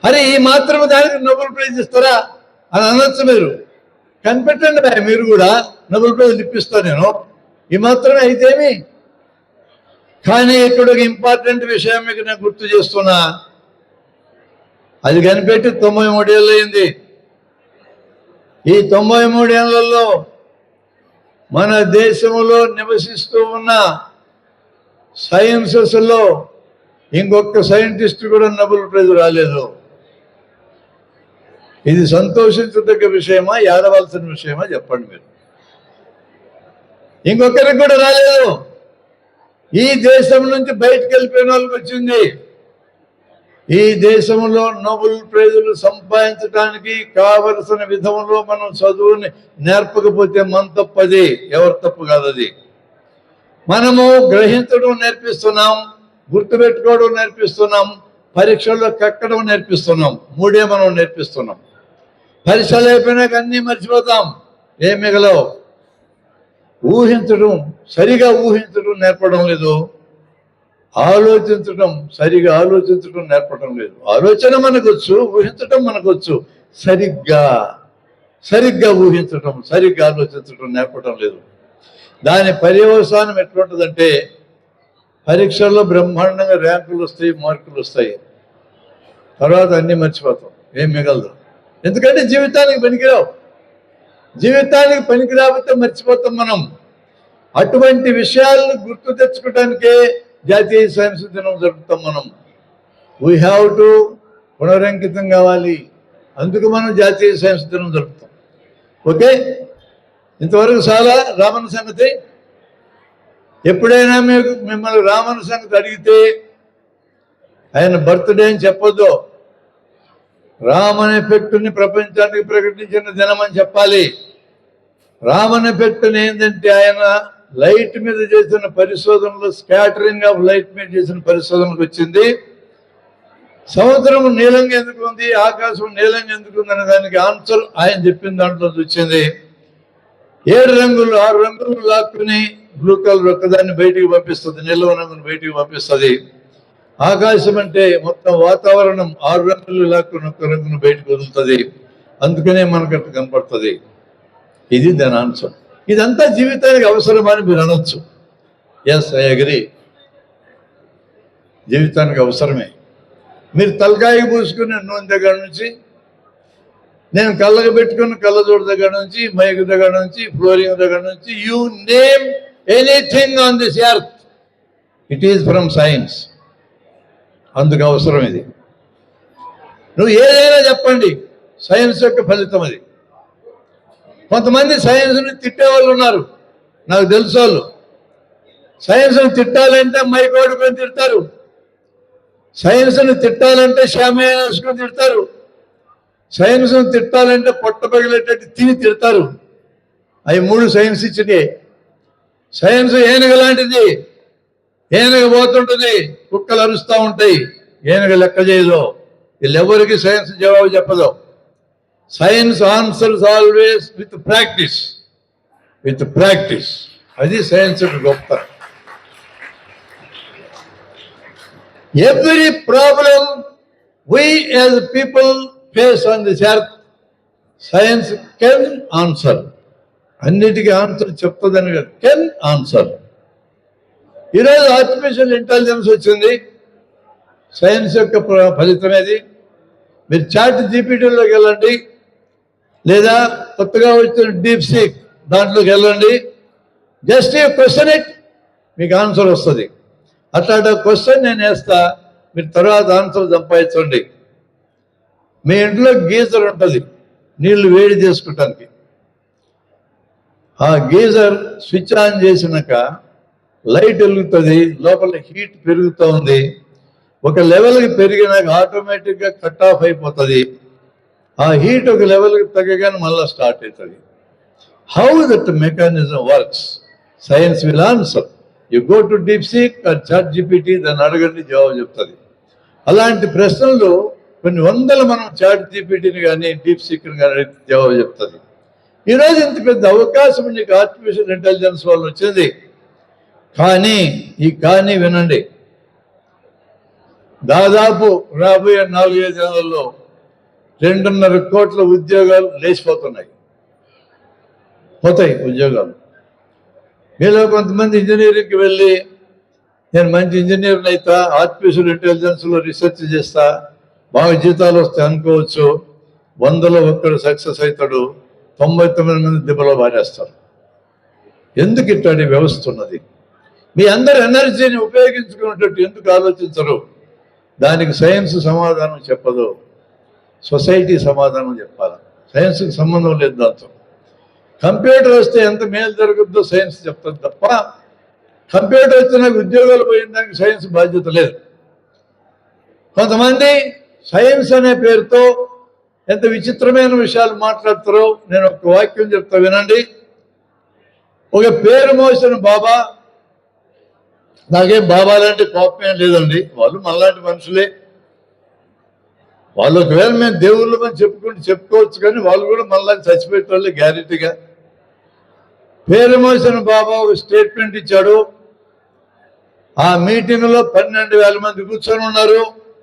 అరే ఈ మాత్రం దానికి నోబెల్ ప్రైజ్ ఇస్తారా అని అనొచ్చు మీరు. కనిపెట్టండి బాయ్, మీరు కూడా నోబెల్ ప్రైజ్ ఇప్పిస్తా నేను. ఈ మాత్రమే అయితేమి. కానీ ఇక్కడ ఒక ఇంపార్టెంట్ విషయం మీకు నేను గుర్తు చేస్తున్నా. అది కనిపెట్టి 93 ఏళ్ళు అయింది. ఈ 93 ఏళ్లలో మన దేశంలో నివసిస్తూ ఉన్న సైన్సెస్లో ఇంకొక సైంటిస్ట్ కూడా నోబెల్ ప్రైజ్ రాలేదు. ఇది సంతోషించదగ్గ విషయమా, ఏడవలసిన విషయమా చెప్పండి మీరు. ఇంకొకరికి కూడా రాలేదు. ఈ దేశం నుంచి బయటకు వెళ్ళిపోయిన వాళ్ళకి వచ్చింది. ఈ దేశంలో నోబెల్ ప్రైజులు సంపాదించడానికి కావలసిన విధంలో మనం చదువుని నేర్పకపోతే మన తప్పది, ఎవరి తప్పు కాదు అది. మనము గ్రహించడం నేర్పిస్తున్నాం, గుర్తుపెట్టుకోవడం నేర్పిస్తున్నాం, పరీక్షల్లో కక్కడం నేర్పిస్తున్నాం. 3 మనం నేర్పిస్తున్నాం. పరీక్షలు అయిపోయినాక అన్నీ మర్చిపోతాం, ఏం మిగలవు. ఊహించడం, సరిగా ఊహించడం నేర్పడం లేదు. ఆలోచించడం, సరిగా ఆలోచించడం నేర్పడం లేదు. ఆలోచన మనకొచ్చు, ఊహించడం మనకొచ్చు. సరిగ్గా ఊహించడం, సరిగ్గా ఆలోచించడం నేర్పడం లేదు. దాని పర్యవసానం ఎట్లుంటుందంటే పరీక్షల్లో బ్రహ్మాండంగా ర్యాంకులు వస్తాయి, మార్కులు వస్తాయి. తర్వాత అన్నీ మర్చిపోతాం, ఏం మిగలదు. ఎందుకంటే జీవితానికి పనికిరావు. జీవితానికి పనికిరాకపోతే మర్చిపోతాం మనం. అటువంటి విషయాలను గుర్తు తెచ్చుకోవడానికే జాతీయ సైన్స్ దినం జరుపుతాం మనం. వీ హ్యావ్ టు పునరంకితం కావాలి, అందుకు మనం జాతీయ సైన్స్ దినం జరుపుతాం. ఓకే, ఇంతవరకు చాలా రామన్ సంగతి. ఎప్పుడైనా మిమ్మల్ని రామన్ సంగతి అడిగితే ఆయన బర్త్డే అని చెప్పొద్దు. రామన్ ఎఫెక్ట్ని ప్రపంచానికి ప్రకటించిన దినం అని చెప్పాలి. రామన్ ఎఫెక్ట్ ఏంటంటే ఆయన లైట్ మీద చేసిన పరిశోధనలు, స్కాటరింగ్ ఆఫ్ లైట్ మీద చేసిన పరిశోధనకు వచ్చింది. సముద్రం నీలంగా ఎందుకు ఉంది, ఆకాశం నీలంగా ఎందుకు ఉంది అనే దానికి ఆన్సర్ ఆయన చెప్పిన దాంట్లో వచ్చింది. 7 రంగులు, 6 రంగులు లాక్కుని బ్లూ కలర్ ఒక్కదాన్ని బయటికి పంపిస్తుంది, నీలం రంగుని బయటికి పంపిస్తుంది. ఆకాశం అంటే మొత్తం వాతావరణం 6 రంగులు లాక్కుని 1 రంగును బయటకు వదులుతుంది. అందుకనే మనకట్టు కనపడుతుంది. ఇది దాని ఆన్సర్. ఇదంతా జీవితానికి అవసరమని మీరు అనొచ్చు. ఎస్, ఐ అగ్రీ, జీవితానికి అవసరమే. మీరు తలకాయ పూసుకునే నూనె దగ్గర నుంచి నేను కళ్ళకు పెట్టుకున్న కళ్ళజోడు దగ్గర నుంచి, మైక్ దగ్గర నుంచి, ఫ్లోరింగ్ దగ్గర నుంచి, you name anything on this earth, it is from science. అందుకు అవసరం ఇది. నువ్వు ఏదైనా చెప్పండి, సైన్స్ యొక్క ఫలితం అది. కొంతమంది సైన్స్ని తిట్టేవాళ్ళు ఉన్నారు, నాకు తెలుసు. వాళ్ళు సైన్స్ని తిట్టాలంటే మైక్ వాడుకొని తిడతారు, సైన్స్ని తిట్టాలంటే శ్యామయ్య వేసుకొని తిడతారు, సైన్స్ని తిట్టాలంటే పొట్ట పగిలేటట్టు తిని తిడతారు. అవి 3 సైన్స్ ఇచ్చినాయి. సైన్స్ ఏనుగ లాంటిది, ఏనుగ పోతుంటుంది, కుక్కలు అరుస్తూ ఉంటాయి, ఏనుగ లెక్క చేయదు. వీళ్ళెవరికి సైన్స్ జవాబు చెప్పదు. Science answers always with practice, with practice. అది సైన్స్ గొప్ప. Every problem we as people face on this earth, science can answer. అన్నిటికీ ఆన్సర్ చెప్తుందని కాదు, కెన్ ఆన్సర్. ఈరోజు ఆర్టిఫిషియల్ ఇంటెలిజెన్స్ వచ్చింది, సైన్స్ యొక్క ఫలితమేది. మీరు చాట్ జీపీటీలోకి వెళ్ళండి, లేదా కొత్తగా వచ్చిన డీప్ సీక్ దాంట్లోకి వెళ్ళండి. జస్ట్ ఏ క్వశ్చన్ ఇట్, మీకు ఆన్సర్ వస్తుంది. అట్లాంటి క్వశ్చన్ నేను వేస్తా, మీరు తర్వాత ఆన్సర్ సంపాదించండి. మీ ఇంట్లో గీజర్ ఉంటుంది నీళ్లు వేడి చేసుకోవటానికి. ఆ గీజర్ స్విచ్ ఆన్ చేసినాక లైట్ వెలుగుతుంది, లోపల హీట్ పెరుగుతూ ఉంది. ఒక లెవెల్కి పెరిగినాక ఆటోమేటిక్గా కట్ ఆఫ్ అయిపోతుంది. ఆ హీట్ ఒక లెవెల్కి తగ్గగానే మళ్ళీ స్టార్ట్ అవుతుంది. How that mechanism works, science will answer. You go to DeepSeek or ChatGPT, దాన్ని అడగండి, జవాబు చెప్తుంది. అలాంటి ప్రశ్నలు కొన్ని వందలు మనం చాట్ జీపీటీని కానీ డీప్ సీక్ని కానీ అడిగితే జవాబు చెప్తుంది. ఈరోజు ఇంత పెద్ద అవకాశం నీకు ఆర్టిఫిషియల్ ఇంటెలిజెన్స్ వల్ల వచ్చింది. కానీ వినండి, దాదాపు రాబోయే 4-5 ఏళ్లలో 2.5 కోట్ల ఉద్యోగాలు లేచిపోతాయి ఉద్యోగాలు. మీలో కొంతమంది ఇంజనీరింగ్కి వెళ్ళి నేను మంచి ఇంజనీర్ని అవుతా, ఆర్టిఫిషియల్ ఇంటెలిజెన్స్లో రీసెర్చ్ చేస్తా, బాగా జీతాలు వస్తాయి అనుకోవచ్చు. 100లో 1 సక్సెస్ అవుతాడు, 99 మంది దెబ్బలో బారేస్తారు. ఎందుకు ఇట్లాంటి వ్యవస్థ ఉన్నది? మీ అందరి ఎనర్జీని ఉపయోగించుకునేటట్టు ఎందుకు ఆలోచించరు? దానికి సైన్స్ సమాధానం చెప్పదు, సొసైటీ సమాధానం చెప్పాలి. సైన్స్కి సంబంధం లేదు దాంతో. కంప్యూటర్ వస్తే ఎంత మేలు జరుగుతుందో సైన్స్ చెప్తుంది తప్ప, కంప్యూటర్ వచ్చిన ఉద్యోగాలు పోయిన దానికి సైన్స్ బాధ్యత లేదు. కొంతమంది సైన్స్ అనే పేరుతో ఎంత విచిత్రమైన విషయాలు మాట్లాడతారో నేను ఒక వాక్యం చెప్తా వినండి. ఒక పేరు మోసిన బాబా, నాకేం బాబాలంటే కోపం లేదండి, వాళ్ళు మనలాంటి మనుషులే. వాళ్ళు ఒకవేళ మేము దేవుళ్ళు అని చెప్పుకోవచ్చు, కానీ వాళ్ళు కూడా మనలాంటి చచ్చిపోయే వాళ్ళే గ్యారెంటీగా. పేరు మోసిన బాబా ఒక స్టేట్మెంట్ ఇచ్చాడు. ఆ మీటింగ్లో 12,000 మంది కూర్చొని ఉన్నారు.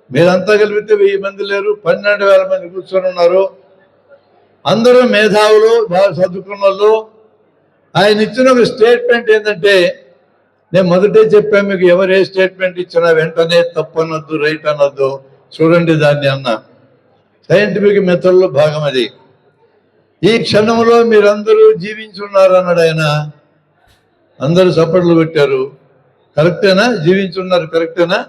మీరంతా కలిపితే 1000 మంది లేరు, 12,000 మంది కూర్చొని ఉన్నారు. అందరూ మేధావులు, బాగా చదువుకున్న వాళ్ళు. ఆయన ఇచ్చిన ఒక స్టేట్మెంట్ ఏంటంటే, నేను మొదటే చెప్పాను మీకు, ఎవరు ఏ స్టేట్మెంట్ ఇచ్చినా వెంటనే తప్పు అనొద్దు, రైట్ అనొద్దు, చూడండి దాన్ని అన్న. సైంటిఫిక్ మెథడ్లో భాగం అది. ఈ క్షణంలో మీరందరూ జీవించున్నారు అన్నాడు ఆయన. అందరూ చప్పట్లు పెట్టారు. కరెక్టేనా? జీవించున్నారు, కరెక్టేనా?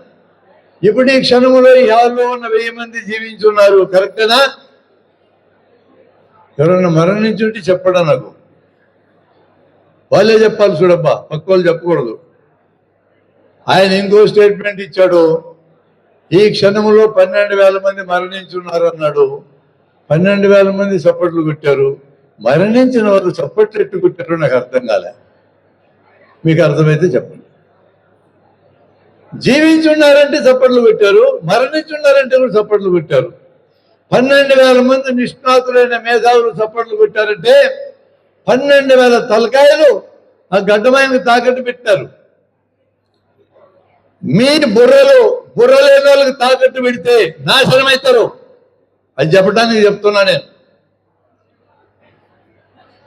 ఇప్పుడు ఈ క్షణంలో ఈ హాల్లో ఉన్న 1000 మంది జీవించున్నారు, కరెక్టేనా? ఎవరన్నా మరణించుంటే చెప్పడా నాకు? వాళ్ళే చెప్పాలి చూడబ్బా, పక్క వాళ్ళు చెప్పకూడదు. ఆయన ఇంకో స్టేట్మెంట్ ఇచ్చాడు. ఈ క్షణంలో 12,000 మంది మరణించున్నారు అన్నాడు. 12,000 మంది చప్పట్లు కొట్టారు. మరణించిన వాళ్ళు చప్పట్లు ఎట్టు కొట్టారో నాకు అర్థం కాలే. మీకు అర్థమైతే చెప్పండి. జీవించున్నారంటే చప్పట్లు కొట్టారు, మరణించున్నారంటే కూడా చప్పట్లు కొట్టారు. 12,000 మంది నిష్ణాతులైన మేధావులు చప్పట్లు కొట్టారంటే 12,000 తలకాయలు ఆ గడ్డమాయకు తాకట్టు పెట్టారు. మీ బుర్రలేని వాళ్ళకి తాకట్టు పెడితే నాశనం అవుతారు. అది చెప్పడానికి చెప్తున్నా నేను.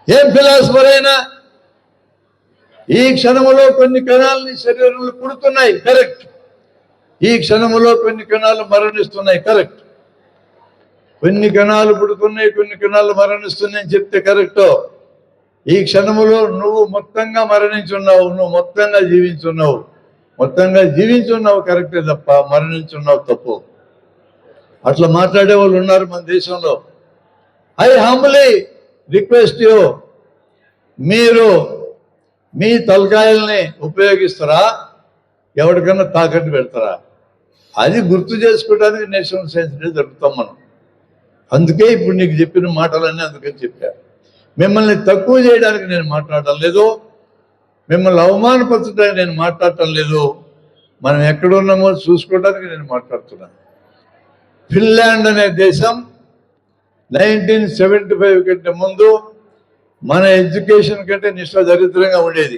ఏం ఫిలాసఫర్ అయినా ఈ క్షణములో కొన్ని కణాలని శరీరంలో పుడుతున్నాయి, కరెక్ట్. ఈ క్షణములో కొన్ని కణాలు మరణిస్తున్నాయి, కరెక్ట్. కొన్ని కణాలు పుడుతున్నాయి, కొన్ని కణాలు మరణిస్తున్నాయని చెప్తే కరెక్టో? ఈ క్షణములో నువ్వు మొత్తంగా మరణించున్నావు, నువ్వు మొత్తంగా జీవించున్నావు. మొత్తంగా జీవించున్నావు కరెక్టే తప్ప మరణించున్నావు తప్పు. అట్లా మాట్లాడే వాళ్ళు ఉన్నారు మన దేశంలో. ఐ హంబ్లీ రిక్వెస్ట్ యూ, మీరు మీ తలకాయల్ని ఉపయోగిస్తారా, ఎవరికన్నా తాకట్టు పెడతారా? అది గుర్తు చేసుకోవడానికి నేషనల్ సైన్స్ డే జరుపుతాం మనం. అందుకే ఇప్పుడు నీకు చెప్పిన మాటలన్నీ అందుకని చెప్పా. మిమ్మల్ని తక్కువ చేయడానికి నేను మాట్లాడటం లేదు, మిమ్మల్ని అవమానపరచడానికి నేను మాట్లాడటం లేదు. మనం ఎక్కడున్నామో చూసుకోవడానికి నేను మాట్లాడుతున్నాను. ఫిన్లాండ్ అనే దేశం 1975 కంటే ముందు మన ఎడ్యుకేషన్ కంటే నిష్ఠాదరిద్రంగా ఉండేది.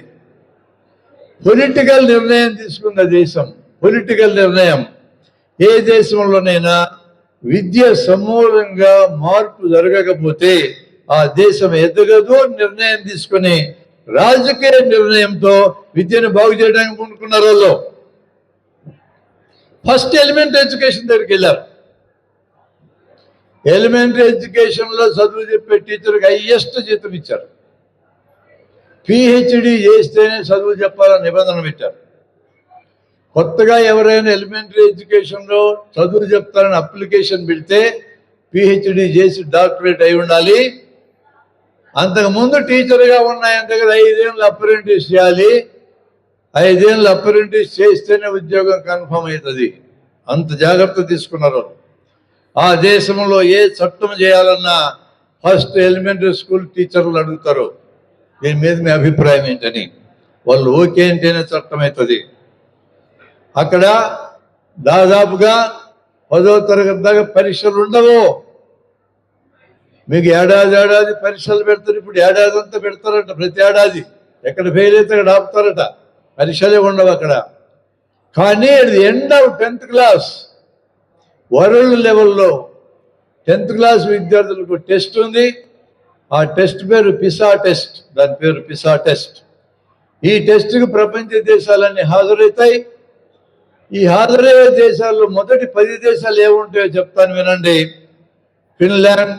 పొలిటికల్ నిర్ణయం తీసుకున్న దేశం. పొలిటికల్ నిర్ణయం. ఏ దేశంలోనైనా విద్య సమూలంగా మార్పు జరగకపోతే ఆ దేశం ఎదగదు. నిర్ణయం తీసుకుని రాజకీయ నిర్ణయంతో విద్యను బాగు చేయడానికి ముందుకున్నారు వాళ్ళు. ఫస్ట్ ఎలిమెంటరీ ఎడ్యుకేషన్ దగ్గరికి వెళ్ళారు. ఎలిమెంటరీ ఎడ్యుకేషన్లో చదువు చెప్పే టీచర్కి హైయెస్ట్ జీతం ఇచ్చారు. పిహెచ్డి చేస్తేనే చదువు చెప్పాలని నిబంధన పెట్టారు. కొత్తగా ఎవరైనా ఎలిమెంటరీ ఎడ్యుకేషన్లో చదువు చెప్తారని అప్లికేషన్ పెడితే పిహెచ్డి చేసి డాక్టరేట్ అయి ఉండాలి. అంతకుముందు టీచర్గా ఉన్న ఆయన దగ్గర 5 ఏళ్ళు అప్రెంటిస్ చేయాలి. 5 ఏళ్ళు అప్రెంటిస్ చేస్తేనే ఉద్యోగం కన్ఫర్మ్ అవుతుంది. అంత జాగ్రత్త తీసుకున్నారు. ఆ దేశంలో ఏ చట్టం చేయాలన్నా ఫస్ట్ ఎలిమెంటరీ స్కూల్ టీచర్లు అడుగుతారు, దీని మీద మీ అభిప్రాయం ఏంటని. వాళ్ళు ఓకే అంటేనే చట్టం అవుతుంది. అక్కడ దాదాపుగా 10వ తరగతి దాకా పరీక్షలు ఉండవు. మీకు ఏడాది పరీక్షలు పెడతారు. ఇప్పుడు ఏడాది అంతా పెడతారట, ప్రతి ఏడాది. ఎక్కడ ఫెయిల్ అయితే అక్కడ ఆపుతారట. పరీక్షలే ఉండవు అక్కడ. కానీ at the end of 10th class world లెవెల్లో 10th క్లాస్ విద్యార్థులకు టెస్ట్ ఉంది. ఆ టెస్ట్ పేరు పిసా టెస్ట్. దాని పేరు పిసా టెస్ట్. ఈ టెస్ట్కి ప్రపంచ దేశాలన్నీ హాజరవుతాయి. ఈ హాజరయ్యే దేశాల్లో మొదటి 10 దేశాలు ఏముంటాయో చెప్తాను వినండి. Finland,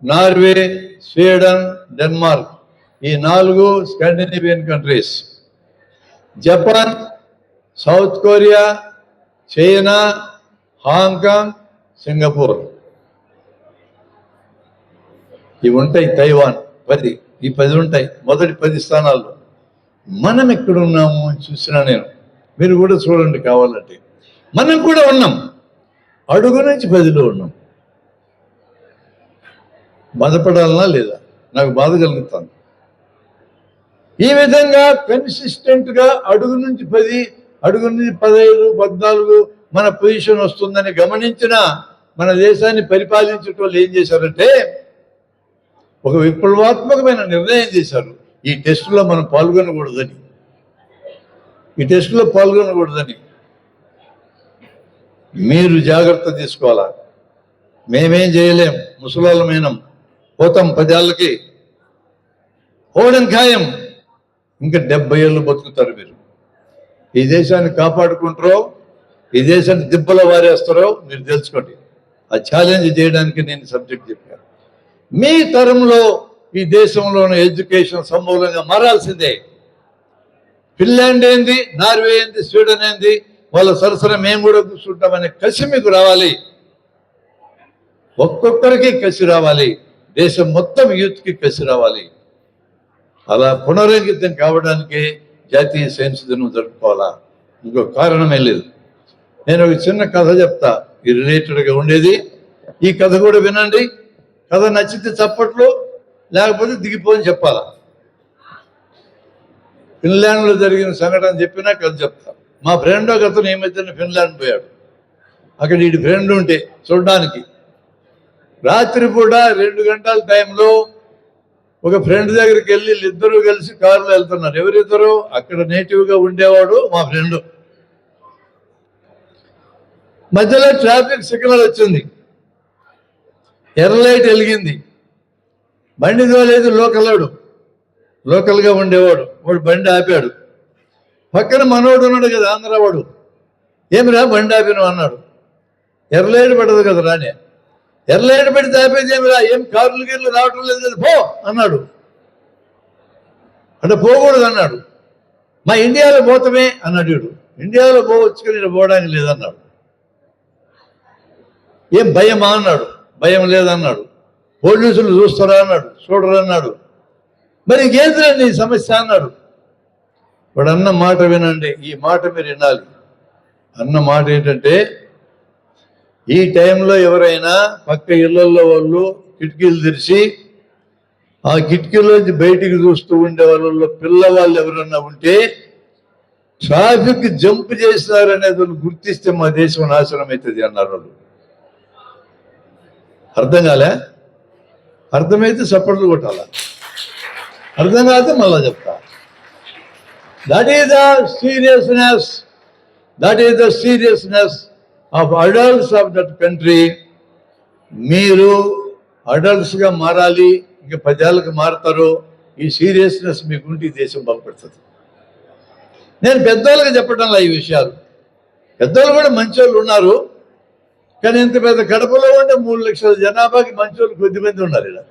Norway, Sweden, Denmark. ఈ 4 Scandinavian countries. Japan, south Korea, China, Hong Kong, Singapore. ఇవి ఉంటాయి. తైవాన్ 10. ఈ 10 ఉంటాయి మొదటి 10 స్థానాల్లో. మనం ఎక్కడున్నాము అని చూసినా నేను, మీరు కూడా చూడండి కావాలంటే. మనం కూడా ఉన్నాం, అడుగు నుంచి 10లో ఉన్నాం. బాధపడాలనా లేదా? నాకు బాధ కలుగుతాను. ఈ విధంగా కన్సిస్టెంట్గా అడుగు నుంచి 10, అడుగు నుంచి 15, 14 మన పొజిషన్ వస్తుందని గమనించిన మన దేశాన్ని పరిపాలించే వాళ్ళు ఏం చేశారంటే ఒక విప్లవాత్మకమైన నిర్ణయం చేశారు. ఈ టెస్టులో మనం పాల్గొనకూడదని. ఈ టెస్టులో పాల్గొనకూడదని. మీరు జాగ్రత్త తీసుకోవాలా. మేమేం చేయలేం, ముసలాళ్ళమైనం, పోతాం 10 ఏళ్ళకి. పోవడం ఖాయం. ఇంకా 70 ఏళ్ళు బతుకుతారు మీరు. ఈ దేశాన్ని కాపాడుకుంటారో, ఈ దేశాన్ని దిబ్బలో వారేస్తారో మీరు తెలుసుకోండి. ఆ ఛాలెంజ్ చేయడానికి నేను సబ్జెక్ట్ చెప్పాను. మీ తరంలో ఈ దేశంలోని ఎడ్యుకేషన్ సమూలంగా మారాల్సిందే. ఫిన్లాండ్ ఏంది, నార్వే ఏంది, స్వీడన్ ఏంది, వాళ్ళ సరసన మేము కూడా కూర్చుంటామనే కసి మీకు రావాలి. ఒక్కొక్కరికి కసి రావాలి. దేశం మొత్తం యూత్కి కసి రావాలి. అలా పునరంకితం కావడానికి జాతీయ సైన్స్ దినం జరుపుకోవాలా. ఇంకో కారణమే లేదు. నేను ఒక చిన్న కథ చెప్తా, ఈ రిలేటెడ్గా ఉండేది. ఈ కథ కూడా వినండి. కథ నచ్చితే చప్పట్లు, లేకపోతే దిగిపోని చెప్పాలా. ఫిన్లాండ్లో జరిగిన సంఘటన చెప్పినా కథ చెప్తా. మా ఫ్రెండ్ ఒక అతను ఈ మధ్యన ఫిన్లాండ్ పోయాడు. అక్కడ ఈ ఫ్రెండ్ ఉంటే చూడడానికి రాత్రిపూట 2 గంటల టైంలో ఒక ఫ్రెండ్ దగ్గరికి వెళ్ళి ఇద్దరు కలిసి కారులో వెళ్తున్నారు. ఎవరిద్దరు? అక్కడ నేటివ్గా ఉండేవాడు మా ఫ్రెండ్. మధ్యలో ట్రాఫిక్ సిగ్నల్ వచ్చింది, ఎర్ర లైట్ వెలిగింది. బండి తోలేదు లోకల్గా ఉండేవాడు. వాడు బండి ఆపాడు. పక్కన మనోడు ఉన్నాడు కదా, ఆంధ్రవాడు. ఏమిరా బండి ఆపినావు అన్నాడు. ఎర్ర లైట్ పడదు కదా రానే. ఎర్రలైట్ పెడితే ఆపేది ఏమిరా, ఏం కార్లు గీర్లు రావటం లేదు కదా, పో అన్నాడు. అంటే పోకూడదు అన్నాడు. మా ఇండియాలో పోతామే అన్నాడు వీడు. ఇండియాలో పోవచ్చు కానీ పోవడానికి లేదన్నాడు. ఏం భయమా అన్నాడు. భయం లేదన్నాడు. పోలీసులు చూస్తారా అన్నాడు. చూడరా అన్నాడు. మరి ఇంకేంద్రా నీ సమస్య అన్నాడు. వాడు అన్న మాట వినండి, ఈ మాట మీరు వినాలి. అన్న మాట ఏంటంటే, ఈ టైంలో ఎవరైనా పక్క ఇళ్లలో వాళ్ళు కిటికీలు తెరిచి ఆ కిటికీలోంచి బయటికి చూస్తూ ఉండే వాళ్ళలో పిల్లవాళ్ళు ఎవరన్నా ఉంటే ట్రాఫిక్ జంప్ చేసినారనేది వాళ్ళు గుర్తిస్తే మా దేశం నాశనం అవుతుంది అన్నారు వాళ్ళు. అర్థం కాలే? అర్థమైతే చప్పట్లు కొట్టాల, అర్థం కాకపోతే మళ్ళా చెప్తా. That is the seriousness, that is the seriousness of adults of that country. మీరు అడల్ట్స్గా మారాలి, ఇంకా 10 ఏళ్ళకి మారుతారు. ఈ సీరియస్నెస్ మీకుంటే ఈ దేశం బాగుపడుతుంది. నేను పెద్దవాళ్ళకి చెప్పడంలా ఈ విషయాలు. పెద్దవాళ్ళు కూడా మంచోళ్ళు ఉన్నారు, కానీ ఇంత పెద్ద కడపలో ఉంటే 3 లక్షల జనాభాకి మంచోళ్ళు కొద్దిమంది ఉన్నారు. ఇలా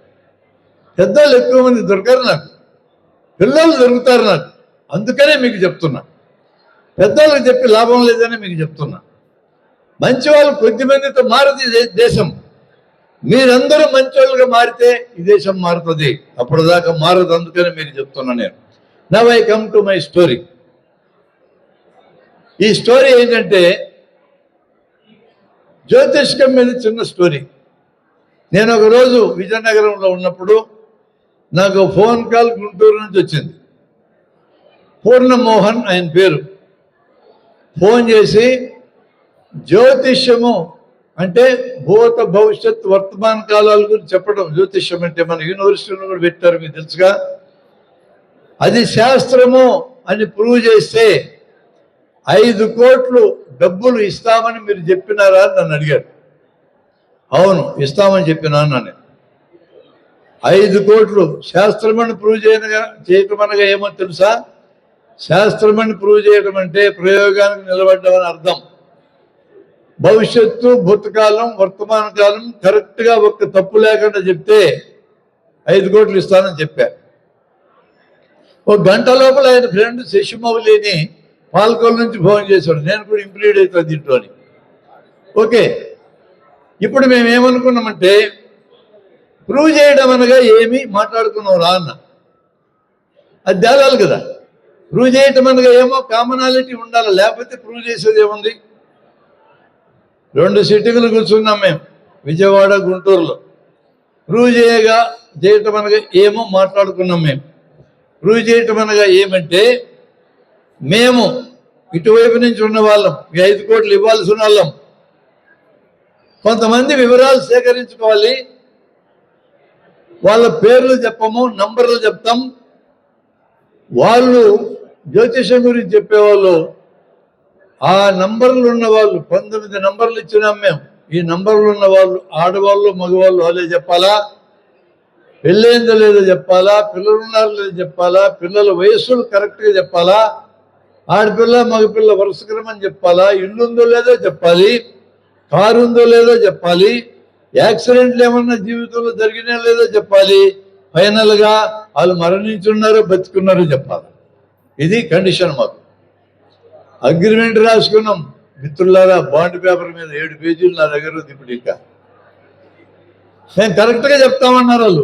పెద్దవాళ్ళు ఎక్కువ మంది దొరకరు నాకు, పిల్లలు దొరుకుతారు నాకు. అందుకనే మీకు చెప్తున్నా, పెద్దవాళ్ళకి చెప్పి లాభం లేదని మీకు చెప్తున్నా. మంచి వాళ్ళు కొద్దిమందితో మారదు దేశం. మీరందరూ మంచోళ్ళుగా మారితే ఈ దేశం మారుతుంది, అప్పటిదాకా మారదు. అందుకని మీకు చెప్తున్నా నేను. Now I come to my story. ఈ స్టోరీ ఏంటంటే జ్యోతిష్కం మీద చిన్న స్టోరీ. నేను ఒకరోజు విజయనగరంలో ఉన్నప్పుడు నాకు ఫోన్ కాల్ గుంటూరు నుంచి వచ్చింది. పూర్ణమోహన్ ఆయన పేరు. ఫోన్ చేసి జ్యోతిష్యము అంటే భూత భవిష్యత్ వర్తమాన కాలాల గురించి చెప్పడం. జ్యోతిష్యం అంటే మన యూనివర్సిటీలో కూడా పెట్టారు, మీకు తెలుసుగా. అది శాస్త్రము అని ప్రూవ్ చేస్తే 5 కోట్లు డబ్బులు ఇస్తామని మీరు చెప్పినారా అని నన్ను అడిగారు. అవును ఇస్తామని చెప్పినాను నేను. 5 కోట్లు శాస్త్రమని ప్రూవ్ చేయటం అనగా ఏమో తెలుసా? శాస్త్రమని ప్రూవ్ చేయడం అంటే ప్రయోగానికి నిలబడ్డామని అర్థం. భవిష్యత్తు, భూతకాలం, వర్తమాన కాలం కరెక్ట్గా ఒక్క తప్పు లేకుండా చెప్తే 5 కోట్లు ఇస్తానని చెప్పారు. 1 గంట లోపల ఆయన ఫ్రెండ్ శశిమౌలిని పాల్కొల్ నుంచి ఫోన్ చేశాడు. నేను కూడా ఇంప్లీడ్ అవుతాను దీంట్లో అని. ఓకే, ఇప్పుడు మేము ఏమనుకున్నామంటే ప్రూవ్ చేయడం అనగా ఏమి మాట్లాడుకున్నాం రా అన్న. అది తేలాలి కదా. ప్రూవ్ చేయటం అనగా ఏమో కామనాలిటీ ఉండాలి, లేకపోతే ప్రూవ్ చేసేది ఏముంది? 2 సిటీలు కూర్చున్నాం మేము విజయవాడ, గుంటూరులో. ప్రూవ్ చేయటం అనగా ఏమో మాట్లాడుకున్నాం మేము. ప్రూవ్ చేయటం అనగా ఏమంటే మేము ఇటువైపు నుంచి ఉన్న వాళ్ళం, 5 కోట్లు ఇవ్వాల్సి ఉన్న వాళ్ళం. కొంతమంది వివరాలు సేకరించుకోవాలి, వాళ్ళ పేర్లు చెప్పము, నంబర్లు చెప్తాం. వాళ్ళు జ్యోతిషం గురించి చెప్పేవాళ్ళు ఆ నంబర్లు ఉన్న వాళ్ళు 19 నంబర్లు ఇచ్చినాం మేము. ఈ నంబర్లు ఉన్న వాళ్ళు ఆడవాళ్ళు, మగవాళ్ళు వాళ్ళే చెప్పాలా, పెళ్ళైందో లేదో చెప్పాలా, పిల్లలు ఉన్నారో లేదో చెప్పాలా, పిల్లల వయస్సులు కరెక్ట్గా చెప్పాలా, ఆడపిల్ల మగపిల్ల వరుస క్రమం చెప్పాలా, ఇల్లు ఉందో లేదో చెప్పాలి, కారు ఉందో లేదో చెప్పాలి, యాక్సిడెంట్లు ఏమన్నా జీవితంలో జరిగినా లేదో చెప్పాలి, ఫైనల్గా వాళ్ళు మరణించున్నారో బతుకున్నారో చెప్పాలి. ఇది కండిషన్ మాకు. అగ్రిమెంట్ రాసుకున్నాం మిత్రులారా, బాండ్ పేపర్ మీద 7 పేజీలు నా దగ్గర ఉంది. ఇప్పుడు ఇంకా మేము కరెక్ట్గా చెప్తామన్నారు వాళ్ళు.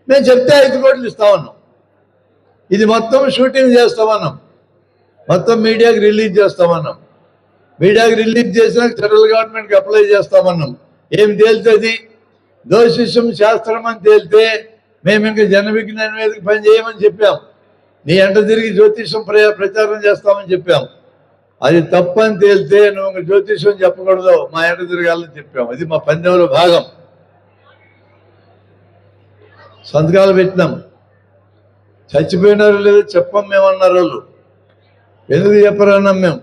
మేము చెప్తే 5 కోట్లు ఇస్తామన్నాం. ఇది మొత్తం షూటింగ్ చేస్తామన్నాం, మొత్తం మీడియాకి రిలీజ్ చేస్తామన్నాం. మీడియాకి రిలీజ్ చేసినాక సెంట్రల్ గవర్నమెంట్కి అప్లై చేస్తామన్నాం. ఏం తేలుతుంది? జ్యోతిష్యం శాస్త్రం అని తేలితే మేము ఇంకా జన విజ్ఞానం మీదకి పని చేయమని చెప్పాం. నీ ఎంట తిరిగి జ్యోతిష్యం ప్రచారం చేస్తామని చెప్పాం. అది తప్పని తేలితే నువ్వు ఇంకా జ్యోతిష్యం చెప్పకూడదు, మా ఎంట తిరగాలని చెప్పాం. అది మా పందెంలో భాగం. సంతకాలు పెట్టినాం. చచ్చిపోయినారో లేదో చెప్పం మేమన్నారు వాళ్ళు. ఎందుకు చెప్పరన్నాం మేము.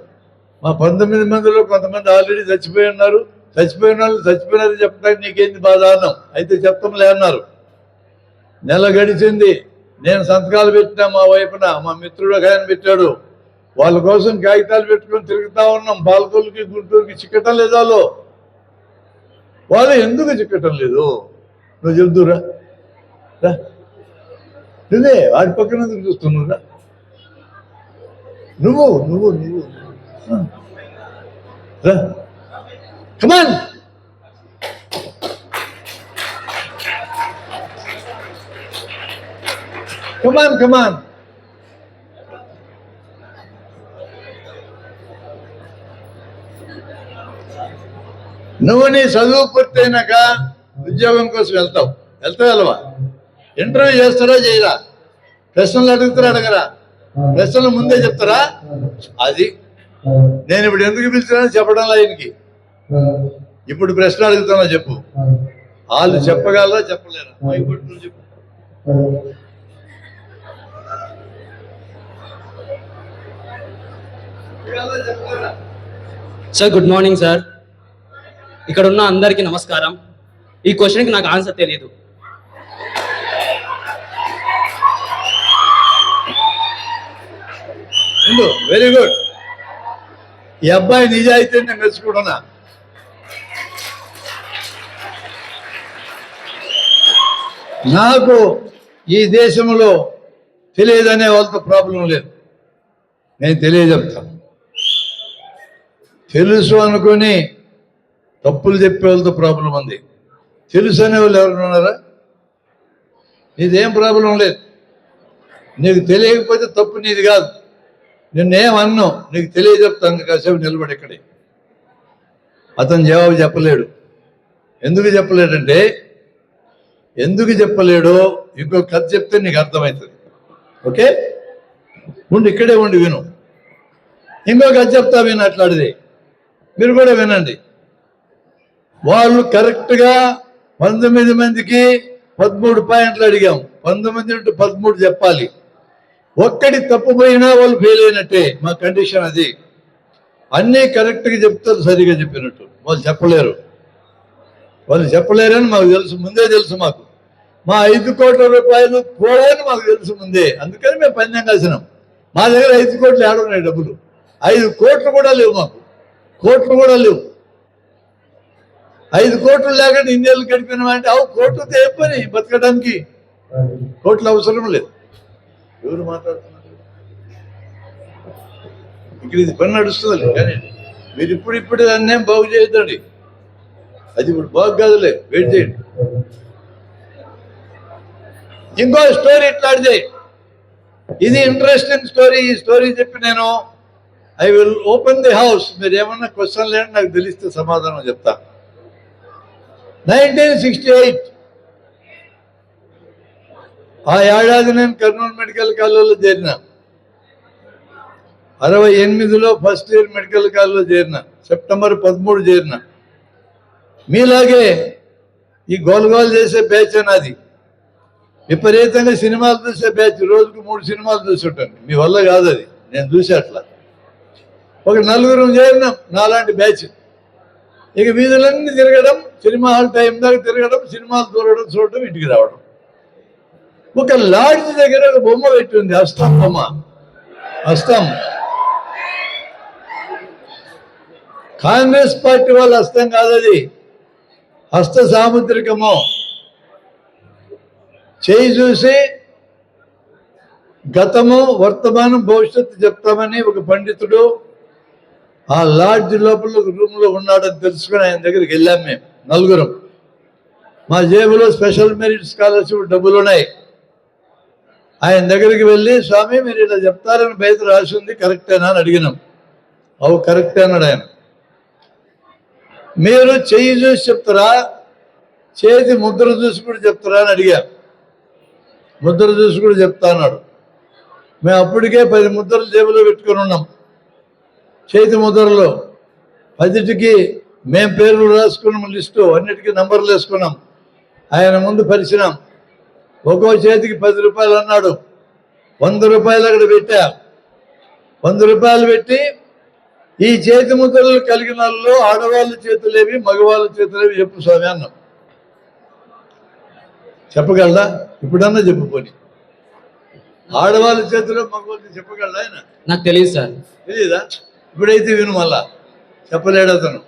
మా 19 మందిలో కొంతమంది ఆల్రెడీ చచ్చిపోయి ఉన్నారు. చచ్చిపోయిన వాళ్ళు చచ్చిపోయినారు చెప్పడానికి నీకేంది బాధ అన్నాం. అయితే చెప్తాంలే అన్నారు. నెల గడిచింది. నేను సంతకాలు పెట్టినా మా వైపున, మా మిత్రుడు ఒక ఆయన పెట్టాడు. వాళ్ళ కోసం కాగితాలు పెట్టుకొని తిరుగుతా ఉన్నాం. పాలకొల్లుకి, గుంటూరుకి చిక్కటం లేదు వాళ్ళు. వాళ్ళు ఎందుకు చిక్కటం లేదు నువ్వు చెబుతురా రా నువ్వే వాడి పక్కన ఎందుకు చూస్తున్నావురా నువ్వు నువ్వు నువ్వు రా కమాన్ కమాన్ కమాన్ నువ్వు నీ చదువు పూర్తయినాక ఉద్యోగం కోసం వెళ్తావా ఇంటర్వ్యూ చేస్తారా చేయరా ప్రశ్నలు అడుగుతారా అడగరా ప్రశ్నలు ముందే చెప్తారా అది నేను ఇప్పుడు ఎందుకు పిలిచినా చెప్పడం ఆయనకి ఇప్పుడు ప్రశ్న అడుగుతానా చెప్పు వాళ్ళు చెప్పగలరా చెప్పలేరా భయపడుతున్నా చెప్పు సార్ గుడ్ మార్నింగ్ సార్. ఇక్కడ ఉన్న అందరికీ నమస్కారం. ఈ క్వశ్చన్కి నాకు ఆన్సర్ తెలియదు. Very good. ఈ అబ్బాయి నిజాయితీ నేను మెచ్చుకుంటున్నా. నాకు ఈ దేశంలో తెలియదనే వాళ్ళతో ప్రాబ్లం లేదు. నేను తెలియజెప్తాను. తెలుసు అనుకుని తప్పులు చెప్పే వాళ్ళతో ప్రాబ్లం ఉంది. తెలుసు అనే వాళ్ళు ఎవరు ఉన్నారా? నీదేం ప్రాబ్లం లేదు. నీకు తెలియకపోతే తప్పు నీది కాదు. నిన్నేమన్ను నీకు తెలియజెప్తాను. కాసేపు నిలబడి ఇక్కడే. అతను జవాబు చెప్పలేడు. ఎందుకు చెప్పలేడంటే ఎందుకు చెప్పలేడో ఇంకో కథ చెప్తే నీకు అర్థమవుతుంది. ఓకే, ఉండి ఇక్కడే ఉండి విను. ఇంకో కథ చెప్తా విను. అట్లాంటిది మీరు కూడా వినండి. వాళ్ళు కరెక్ట్గా 19 మందికి 13 పాయింట్లు అడిగాం. 19 నుండి 13 చెప్పాలి. ఒక్కడి తప్పుపోయినా వాళ్ళు ఫెయిల్ అయినట్టే. మా కండిషన్ అది. అన్నీ కరెక్ట్గా చెప్తారు, సరిగా చెప్పినట్టు. వాళ్ళు చెప్పలేరు. వాళ్ళు చెప్పలేరని మాకు తెలుసు, ముందే తెలుసు. మాకు మా 5 కోట్ల రూపాయలు పోవని మాకు తెలుసు ముందే. అందుకని మేము పందెం కాసినాం. మా దగ్గర 5 కోట్లు ఆడున్నాయి డబ్బులు. 5 కోట్లు కూడా లేవు మాకు. కోట్లు కూడా లేవు. 5 కోట్లు లేకుండా ఇండియాలో గడిపినామంటే కోట్లతో ఏ పని బతకడానికి? కోట్లు అవసరం లేదు. ఎవరు మాట్లాడుతున్నారు ఇక్కడ? ఇది పని నడుస్తుంది. కానీ మీరు ఇప్పుడు దాన్నేం బాగు చేయొద్దండి. అది ఇప్పుడు బాగు కాదులే, వెయిట్ చేయండి. ఇంకో స్టోరీ ఇట్లాంటిదే. ఇది ఇంట్రెస్టింగ్ స్టోరీ. ఈ స్టోరీ చెప్పి నేను I will open the house. మీరు ఏమన్నా క్వశ్చన్ లేని నాకు తెలిస్తే సమాధానం చెప్తా. 1968 ఆ ఏడాది నేను కర్నూలు మెడికల్ కాలేజీలో చేరిన. 68లో ఫస్ట్ ఇయర్ మెడికల్ కాలేజీలో చేరిన. సెప్టెంబర్ 13 చేరిన. మీలాగే ఈ గోల్గోల్ చేసే బ్యాచ్ నాది. విపరీతంగా సినిమాలు చూసే బ్యాచ్. రోజుకు 3 సినిమాలు చూసుంటాను. మీ వల్ల కాదు అది, నేను చూసే అట్లా. ఒక 4 చేరినాం నాలాంటి బ్యాచ్. ఇక వీధులన్నీ తిరగడం, సినిమా హాల్ టైం దాకా తిరగడం, సినిమాలు చూడడం, ఇంటికి రావడం. ఒక లాడ్జ్ దగ్గర ఒక బొమ్మ పెట్టి ఉంది, హస్తం బొమ్మ. హస్తం కాంగ్రెస్ పార్టీ వాళ్ళ హస్తం కాదు అది. హస్త సాముద్రికము. చేయి చూసి గతము, వర్తమానం, భవిష్యత్తు చెప్తామని ఒక పండితుడు ఆ లాడ్జ్ లోపల రూమ్లో ఉన్నాడని తెలుసుకుని ఆయన దగ్గరికి వెళ్ళాం. మేము 4. మా జేబులో స్పెషల్ మెరిట్ స్కాలర్షిప్ డబ్బులు ఉన్నాయి. ఆయన దగ్గరికి వెళ్ళి, స్వామి మీరు ఇలా చెప్తారని బయట రాసి ఉంది, కరెక్టేనా అని అడిగినాం. అవు కరెక్టే అన్నాడు ఆయన. మీరు చెయ్యి చూసి చెప్తారా, చేతి ముద్ర చూసి కూడా చెప్తారా అని అడిగా. ముద్ర చూసి కూడా చెప్తా అన్నాడు. మేము అప్పటికే 10 ముద్రలు జేబులో పెట్టుకుని ఉన్నాం. చేతి ముద్రలో 10టికి మేము పేర్లు రాసుకున్నాం, లిస్టు అన్నిటికీ నంబర్లు వేసుకున్నాం. ఆయన ముందు పరిచినాం. ఒక్కో చేతికి 10 రూపాయలు అన్నాడు. 100 రూపాయలు అక్కడ పెట్టా. 100 రూపాయలు పెట్టి, ఈ చేతి ముద్రలు కలిగిన వాళ్ళు ఆడవాళ్ళ చేతులేవి, మగవాళ్ళ చేతులేవి చెప్పు స్వామి అన్నాం. చెప్పగలరా? ఇప్పుడన్నా చెప్పుకొని. ఆడవాళ్ళ చేతిలో మగవాళ్ళకి చెప్పగలరా ఆయన? నాకు తెలియదు సార్. తెలీదా? ఇప్పుడైతే విను. మళ్ళా చెప్పలేడు అతను.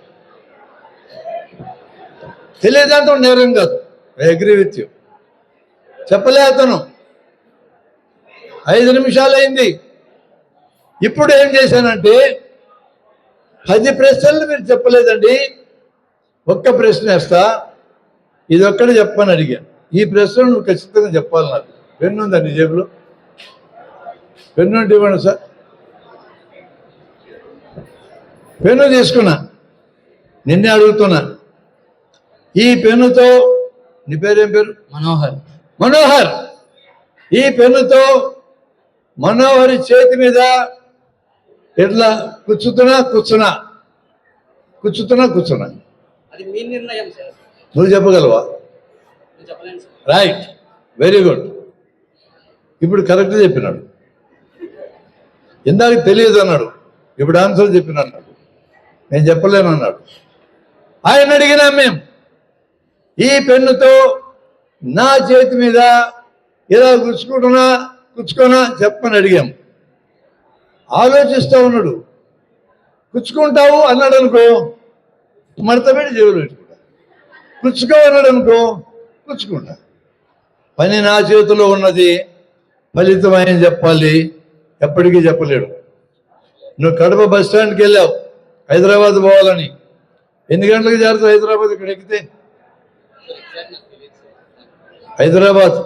తెలియదంటే నేరం కాదు. I agree with you. చెప్పలే అతను. 5 నిమిషాలు అయింది. ఇప్పుడు ఏం చేశానంటే 10 ప్రశ్నలు మీరు చెప్పలేదండి, ఒక్క ప్రశ్న వేస్తా, ఇది ఒక్కడే చెప్పని అడిగా. ఈ ప్రశ్న నువ్వు ఖచ్చితంగా చెప్పాలి. నాకు పెన్ను ఉందండి జేబులో, పెన్ను ఉంటే ఇవ్వండి సార్. పెన్ను తీసుకున్నా, నిన్నే అడుగుతున్నా. ఈ పెన్నుతో, నీ పేరేం పేరు? మనోహర్. మనోహర్. ఈ పెన్నుతో మనోహరి చేతి మీద ఎట్లా కూర్చున్నా అది మీ నిర్ణయం సార్, నువ్వు చెప్పగలవా? నేను చెప్పలేను సార్. Right, very good. ఇప్పుడు కరెక్ట్ చెప్పినాడు. ఇందాక తెలియదు అన్నాడు, ఇప్పుడు ఆన్సర్ చెప్పినాడు. నాకు నేను చెప్పలేను అన్నాడు. ఆయన అడిగినా మేము ఈ పెన్నుతో నా చేతి మీద ఇలా కూర్చుకోనా చెప్పని అడిగాం. ఆలోచిస్తూ ఉన్నాడు. కూర్చుకుంటావు అన్నాడు అనుకో, మడత పెట్టి జేబులో పెట్టుకుంటా. కూర్చుకో అన్నాడు అనుకో, కూర్చుకుంటా. పని నా చేతిలో ఉన్నది, ఫలితం ఆయన చెప్పాలి, ఎప్పటికీ చెప్పలేడు. నువ్వు కడప బస్ స్టాండ్కి వెళ్ళావు హైదరాబాద్ పోవాలని, ఎన్ని గంటలకు చేరుతావు హైదరాబాద్? ఇక్కడ ఎక్కితే హైదరాబాద్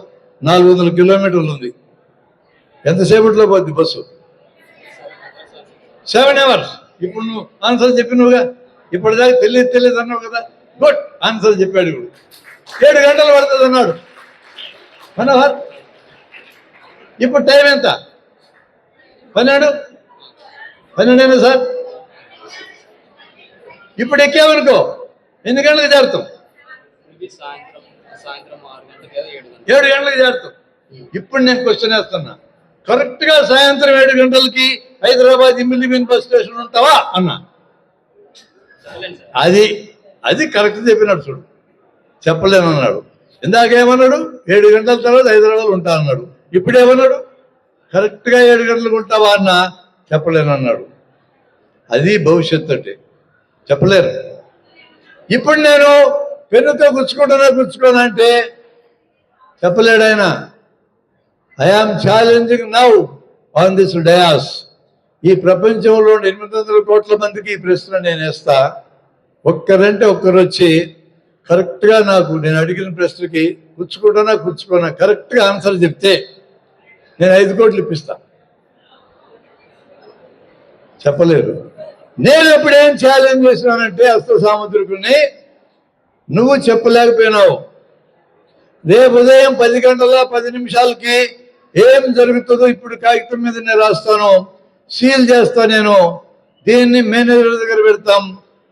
400 కిలోమీటర్లు ఉంది. ఎంతసేపట్లో పోద్ది బస్సు? 7 అవర్స్. ఇప్పుడు నువ్వు ఆన్సర్ చెప్పినవుగా, ఇప్పటిదాకా తెలియదు అన్నావు కదా. గుడ్, ఆన్సర్ చెప్పాడు. ఇప్పుడు 7 గంటలు పడుతుంది అన్నాడు మనోహర్. ఇప్పుడు టైం ఎంత? 12 సార్. ఇప్పుడు ఎక్కామనుకో ఎన్ని గంటలకు చేరుతాం? సాయంత్రం 6 గంటలకు 7 గంటలకు చేరుతాం. ఇప్పుడు నేను క్వశ్చన్ వేస్తున్నా, కరెక్ట్ గా సాయంత్రం 7 గంటలకి హైదరాబాద్ ఇమ్మిలిమిన్ బస్ స్టేషన్ ఉంటావా అన్నా? అది కరెక్ట్ చెప్పినాడు. చూడు, చెప్పలేను అన్నాడు. ఇందాకేమన్నాడు? 7 గంటల తర్వాత హైదరాబాద్ ఉంటా అన్నాడు. ఇప్పుడు ఏమన్నాడు? కరెక్ట్ గా 7 గంటలకు ఉంటావా అన్నా? చెప్పలేను అన్నాడు. అది భవిష్యత్తు అంటే చెప్పలేరు. ఇప్పుడు నేను పెన్నుతో కూర్చుకోనా అంటే చెప్పలేడు ఆయన. I am challenging now on this dais. ఈ ప్రపంచంలో 800 కోట్ల మందికి ఈ ప్రశ్న నేను వేస్తా. ఒక్కరంటే ఒక్కరు వచ్చి కరెక్ట్గా నేను అడిగిన ప్రశ్నకి కూర్చుకోనా కరెక్ట్గా ఆన్సర్ చెప్తే నేను 5 కోట్లు ఇప్పిస్తా. చెప్పలేరు. నేను ఎప్పుడేం ఛాలెంజ్ చేసినానంటే హస్త సాముద్రికుని, నువ్వు చెప్పలేకపోయినావు. రేపు ఉదయం 10 గంటల 10 నిమిషాలకి ఏం జరుగుతుందో ఇప్పుడు కాగితం మీద నేను రాస్తాను, సీల్ చేస్తా. నేను దీన్ని మేనేజర్ దగ్గర పెడతాం.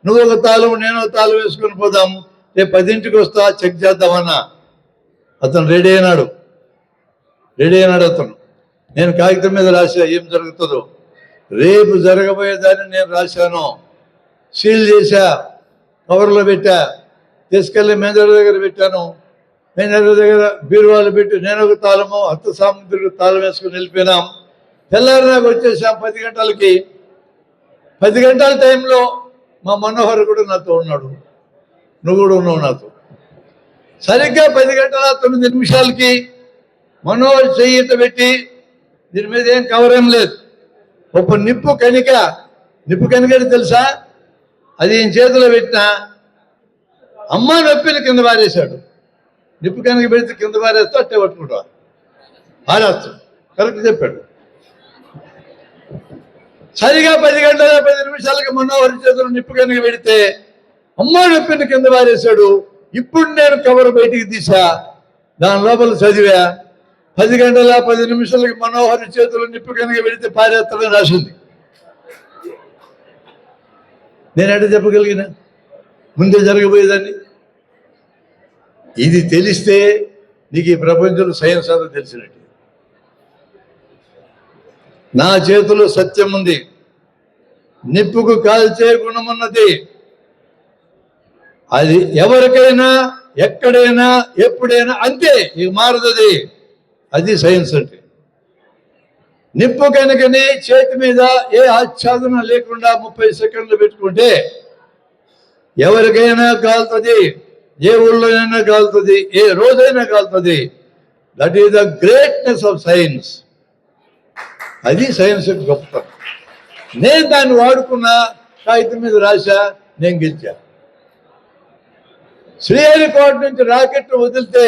నువ్వు ఒక తాళం, నేను ఒక తాళం వేసుకొని పోదాం. రేపు 10ంటికి వస్తా, చెక్ చేద్దామన్నా. అతను రెడీ అయినాడు. అతను. నేను కాగితం మీద రాసా ఏం జరుగుతుందో. రేపు జరగబోయేదాన్ని నేను రాశాను, సీల్ చేశా, కవర్లో పెట్టా, తీసుకెళ్ళి మేనేజర్ దగ్గర పెట్టాను. మేనేజర్ దగ్గర బీరువాలు పెట్టి నేను ఒక తాళము, హస్త సాముద్రికి తాళం వేసుకుని వెళ్ళిపోయినాం. తెల్లారి నాకు వచ్చేసాం 10 గంటలకి. 10 గంటల టైంలో మా మనోహర్ కూడా నాతో ఉన్నాడు, నువ్వు కూడా ఉన్నావు నాతో. సరిగ్గా 10 గంటల 9 నిమిషాలకి మనోహర్ చెయ్యిట పెట్టి, దీని మీద ఏం కవర్ ఏం లేదు, ఒక నిప్పు కణిక తెలుసా, అది ఈయన చేతిలో పెట్టినా అమ్మ నొప్పిని కింద పారేశాడు. నిప్పు కనుక పెడితే కింద పారేస్తూ అట్టే పట్టుకుంటా పారేస్తూ. కరెక్ట్ చెప్పాడు. సరిగా 10 గంటల 10 నిమిషాలకి మనోహరి చేతులు నిప్పు కనుక పెడితే అమ్మ నొప్పిని కింద పారేశాడు. ఇప్పుడు నేను కవర్ బయటికి తీసా, దాని లోపల చదివా 10 గంటల 10 నిమిషాలకి మనోహరి చేతులు నిప్పు కనుక పెడితే పారేస్తాడని రాసింది. నేను ఎట్లా చెప్పగలిగిన? ముందే జరగబోయేదాన్ని. ఇది తెలిస్తే నీకు ఈ ప్రపంచంలో సైన్స్ అంతా తెలిసినట్టు. నా చేతిలో సత్యం ఉంది, నిప్పుకు కాల్చే గుణమున్నది. అది ఎవరికైనా ఎక్కడైనా ఎప్పుడైనా అంతే, ఇక మారదది. అది సైన్స్ అంటే. నిప్పు కనుకని చేతి మీద ఏ ఆచ్ఛాదన లేకుండా 30 సెకండ్లు పెట్టుకుంటే ఎవరికైనా కాలుతుంది, ఏ ఊళ్ళోనైనా కాలుతుంది, ఏ రోజైనా కాలుతుంది. That is the greatness of science. అది సైన్స్ యొక్క గొప్పతనం. నేను దాన్ని వాడుకున్నా, కాగితం మీద రాశా, నేను గెలిచా. శ్రీహరికోట నుంచి రాకెట్ వదిలితే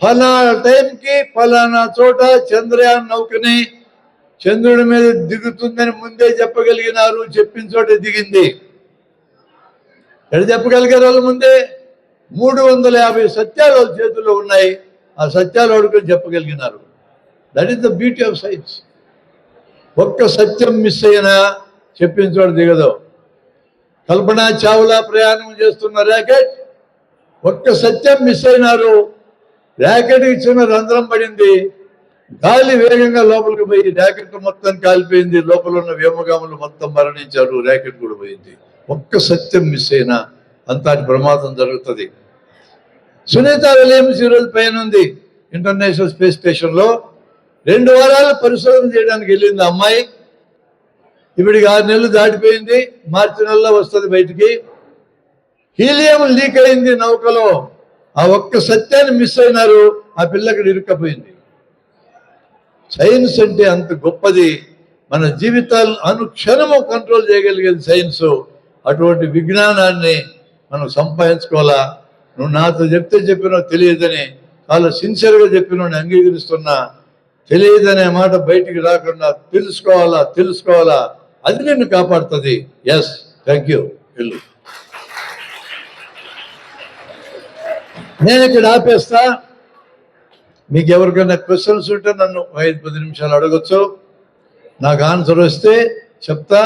ఫలానా టైంకి ఫలానా చోట చంద్రయాన్ నౌకని చంద్రుడి మీద దిగుతుందని ముందే చెప్పగలిగినారు. చెప్పిన చోట దిగింది. ఎక్కడ చెప్పగలిగారు వాళ్ళు ముందే? 350 సత్యాలు వాళ్ళ చేతుల్లో ఉన్నాయి. ఆ సత్యాలు అడుగుని చెప్పగలిగినారు. That is the beauty of science. ఒక్క సత్యం మిస్ అయినా చెప్పిన చోట దిగదు. కల్పనా చావ్లా ప్రయాణం చేస్తున్న ర్యాకెట్, ఒక్క సత్యం మిస్ అయినారు. ర్యాకెట్కి చిన్న రంధ్రం పడింది, గాలి వేగంగా లోపలికి పోయి ర్యాకెట్ మొత్తం కాలిపోయింది. లోపల ఉన్న వ్యోమగాములు మొత్తం మరణించారు. ర్యాకెట్ కూడా పోయింది. ఒక్క సత్యం మిస్ అయినా అంతటి ప్రమాదం జరుగుతుంది. సునీత విలియమ్స్ ఈరోజు పైన ఉంది ఇంటర్నేషనల్ స్పేస్ స్టేషన్లో. 2 వారాలు పరిశోధన చేయడానికి వెళ్ళింది అమ్మాయి. ఇప్పటికి 6 నెలలు దాటిపోయింది. మార్చి నెలలో వస్తుంది బయటికి. హీలియం లీక్ అయింది నౌకలో. ఆ ఒక్క సత్యాన్ని మిస్ అయినారు. ఆ పిల్ల అక్కడ ఇరుక్కపోయింది. సైన్స్ అంటే అంత గొప్పది. మన జీవితాలను అనుక్షణము కంట్రోల్ చేయగలిగేది సైన్స్. అటువంటి విజ్ఞానాన్ని మనం సంపాదించుకోవాలా. నువ్వు నాతో చెప్తే చెప్పినావు తెలియదని, చాలా సిన్సియర్గా చెప్పినోని అంగీకరిస్తున్నా. తెలియదనే మాట బయటికి రాకుండా తెలుసుకోవాలా. అది నిన్ను కాపాడుతుంది. Yes, thank you. వెళ్ళు. నేను ఇక్కడ ఆపేస్తా. మీకు ఎవరికైనా క్వశ్చన్స్ ఉంటే నన్ను 5-10 నిమిషాలు అడగచ్చు. నాకు ఆన్సర్ వస్తే చెప్తా,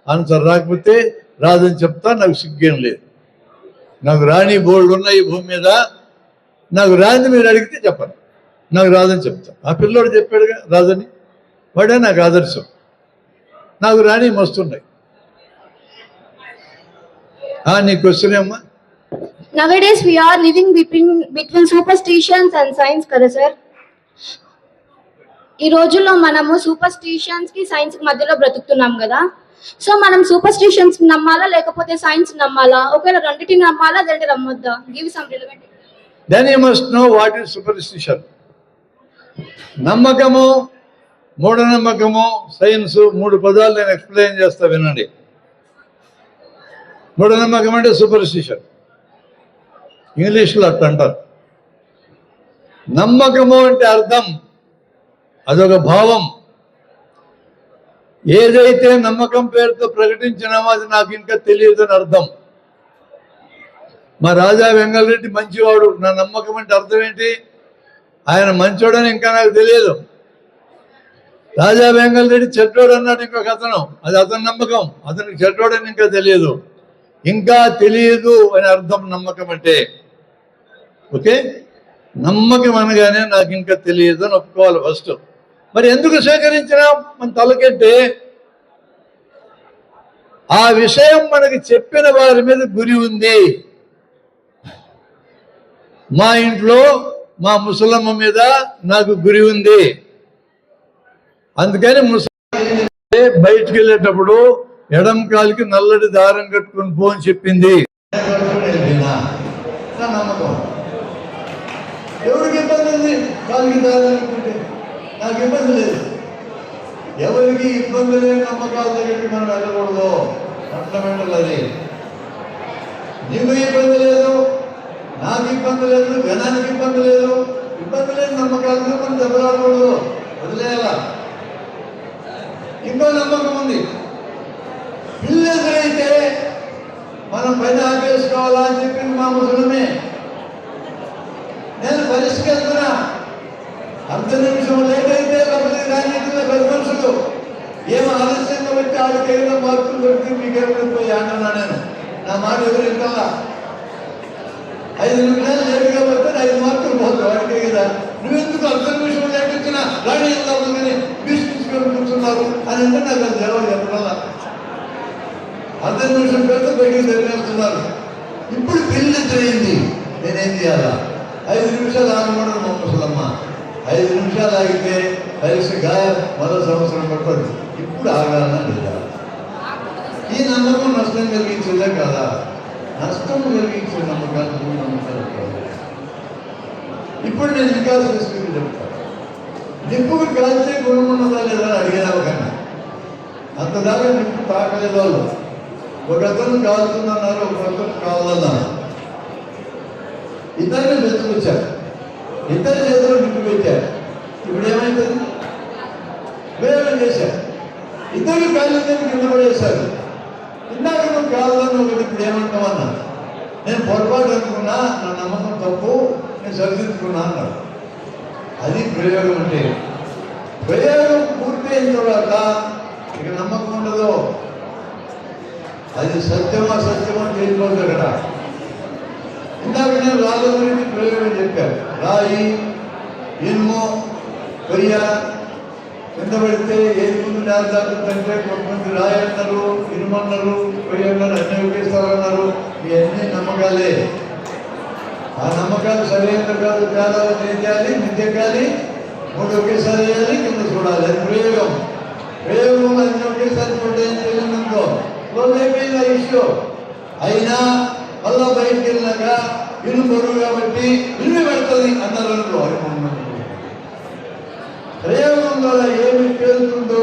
ఆన్సర్ రాకపోతే రాదని చెప్తా. నాకు సిగ్గేం లేదు. నాకు రాని బోల్డ్ ఉన్నాయి ఈ భూమి మీద. నాకు రాని మీరు అడిగితే చెప్పను, నాకు రాదని చెప్తా. ఆ పిల్లోడు చెప్పాడుగా రాదని, వాడే నాకు ఆదర్శం. నాకు రాని మస్తున్నాయి. నీ క్వశ్చన్ ఏమ్మా? Nowadays we are living between superstitions and science కదా సార్. ఈ రోజుల్లో మనము సూపర్స్టిషన్స్ కి సైన్స్ కి మధ్యలో బ్రతుకుతున్నాం కదా. సో మనం సూపర్స్టిషన్స్ నమ్మాలా లేకపోతే సైన్స్ నమ్మాలా? ఒకవేళ రెండింటిని నమ్మాలా లేదంటే నమ్మొద్దా? Give some relevant. Then you must know what is superstition. నమ్మకము, మూఢనమ్మకము, సైన్స్ 3 పదాలు నేను ఎక్స్ప్లెయిన్ చేస్తా వినండి. మూఢనమ్మకం అంటే సూపర్స్టిషన్, ఇంగ్లీష్లో అట్లా అంటారు. నమ్మకము అంటే అర్థం, అదొక భావం. ఏదైతే నమ్మకం పేరుతో ప్రకటించినామో అది నాకు ఇంకా తెలియదు అని అర్థం. మా రాజా వెంగళరెడ్డి మంచివాడు, నా నమ్మకం అంటే అర్థం ఏంటి? ఆయన మంచోడని ఇంకా నాకు తెలియదు. రాజా వెంగళరెడ్డి చెడ్డోడు అన్నాడు ఇంకొక అతను, అది అతని నమ్మకం. అతనికి చెడ్డోడని ఇంకా తెలియదు. ఇంకా తెలియదు అని అర్థం నమ్మకం అంటే. ఓకే, నమ్మకం అనగానే నాకు ఇంకా తెలియదు అని ఒప్పుకోవాలి ఫస్ట్. మరి ఎందుకు స్వీకరించినా మన తలకెట్టే? ఆ విషయం మనకి చెప్పిన వారి మీద గురి ఉంది. మా ఇంట్లో మా ముసలమ్మ మీద నాకు గురి ఉంది. అందుకని బయటికి వెళ్ళేటప్పుడు ఎడం కాలికి నల్లటి దారం కట్టుకుని పో అని చెప్పింది. నమ్మకం. ఎవరికి ఇబ్బంది ఉంది? కాలికి దారం కట్టుకుంటే నాకు ఇబ్బంది లేదు. ఎవరికి ఇబ్బంది లేని నమ్మకాల దగ్గరికి మనం వెళ్ళకూడదు. ఫండమెంటల్ అది. నీకు ఇబ్బంది లేదు, నాకు ఇబ్బంది లేదు, జనానికి ఇబ్బంది లేదు. ఇబ్బంది లేని నమ్మకాలతో మనం దెబ్బలాడకూడదు, వదిలేయాలా. ఇంకో నమ్మకం ఉంది, పిల్లి ఎదురైతే మనం పైన ఆపేసుకోవాలా అని చెప్పింది మా ముసలమే. నేను పరిష్కరిస్తున్నా. అర్ధ నిమిషం లేట్ అయితే రాజకీయ 10 మనుషులు ఏమో ఆలస్యంగా పెట్టి ఆడికేదో మార్పులు పెట్టి మీకేమైపోయి అంటున్నా. నేను నా మాట ఎవరు ఇంకల్లా 5 నిమిషాలు లేటుగా పెడితే 5 మార్కులు పోతావు వాడికే కదా. నువ్వెందుకు అర్ధ నిమిషం లేట్ వచ్చినా రాణి వెళ్దామని తీసుకొని కూర్చున్నారు అని అంటే నాకు అది జవాబు చెప్పాలా. అర్ధ నిమిషం పెడితే బయటికి తెలియజేస్తున్నారు. ఇప్పుడు పెళ్లి ఎదురైంది, నేనేం చేయాలా? 5 నిమిషాలు ఆగకూడదు మా ముసలమ్మ. 5 నిమిషాలు ఆగితే పరీక్షగా మరో సంవత్సరం పడుతుంది. ఇప్పుడు ఆగాలన్నా లేదా? ఈ నమ్మకం నష్టం కలిగించిందే కదా. నష్టం కలిగించే నమ్మకాలు మూడు నమ్మకాలు కాదు. ఇప్పుడు నేను ఇంకా స్పెసిఫిక్గా చెప్తాను. నిప్పుకు కాల్చే గుణం ఉన్నదా లేదా అని అడిగేదావు కన్నా అంతదాకా నిప్పు తాకలేదు వాళ్ళు. ఒక అతను కాలుతుందన్నారు, ఒక అతను కావాలన్నారు. ఇద్దరిని వెతుకొచ్చారు, ఇద్దరి చేతిలో నిప్పు పెట్టారు. ఇప్పుడు ఏమైతుంది? ప్రయోగం చేశారు. ఇద్దరు కాళ్ళని కింద పడేశారు. ఇందాక నువ్వు కావాలని ఒకటి ఇప్పుడు ఏమంటామన్నా, నేను పొరపాటు అనుకున్నా, నా నమ్మకం తప్పు, నేను సరిదిద్దుకున్నా అన్నాడు. అది ప్రయోగం అంటే. ప్రయోగం పూర్తయిన తర్వాత ఇక నమ్మకం ఉండదు. అది సత్యమా సత్యమా తెలియదు అక్కడ. ఇందాక నేను రాళ్ళ గురించి ప్రయోగం చెప్పాను. రాయి, ఇనుము, కొయ్య కింద పడితే ఏది ముందు నేర్దాకుంటే కొంతమంది రాయి అన్నారు, ఇనుము అన్నారు, కొయ్య అన్నారు, అన్నీ ఒకేసారన్నారు. ఇవన్నీ నమ్మకాలే. ఆ నమ్మకాలు సరైన కాదు, తేడా ఏం చేయాలి? నిత్యం కానీ మూడు ఒకేసారి వేయాలి, కింద చూడాలి. అది ప్రయోగం. ప్రయోగం అన్ని ఒకేసారి చూడండి. ఏం తెలియనుకో క్లోజ్ అయిపోయింది ఆ ఇష్యూ. అయినా మళ్ళా బయటికి వెళ్ళినాక ఇల్లు బరువు కాబట్టి ఇల్లు పెడుతుంది అన్నారు అనుకో. ప్రయోగం ద్వారా ఏమి పేరుతుందో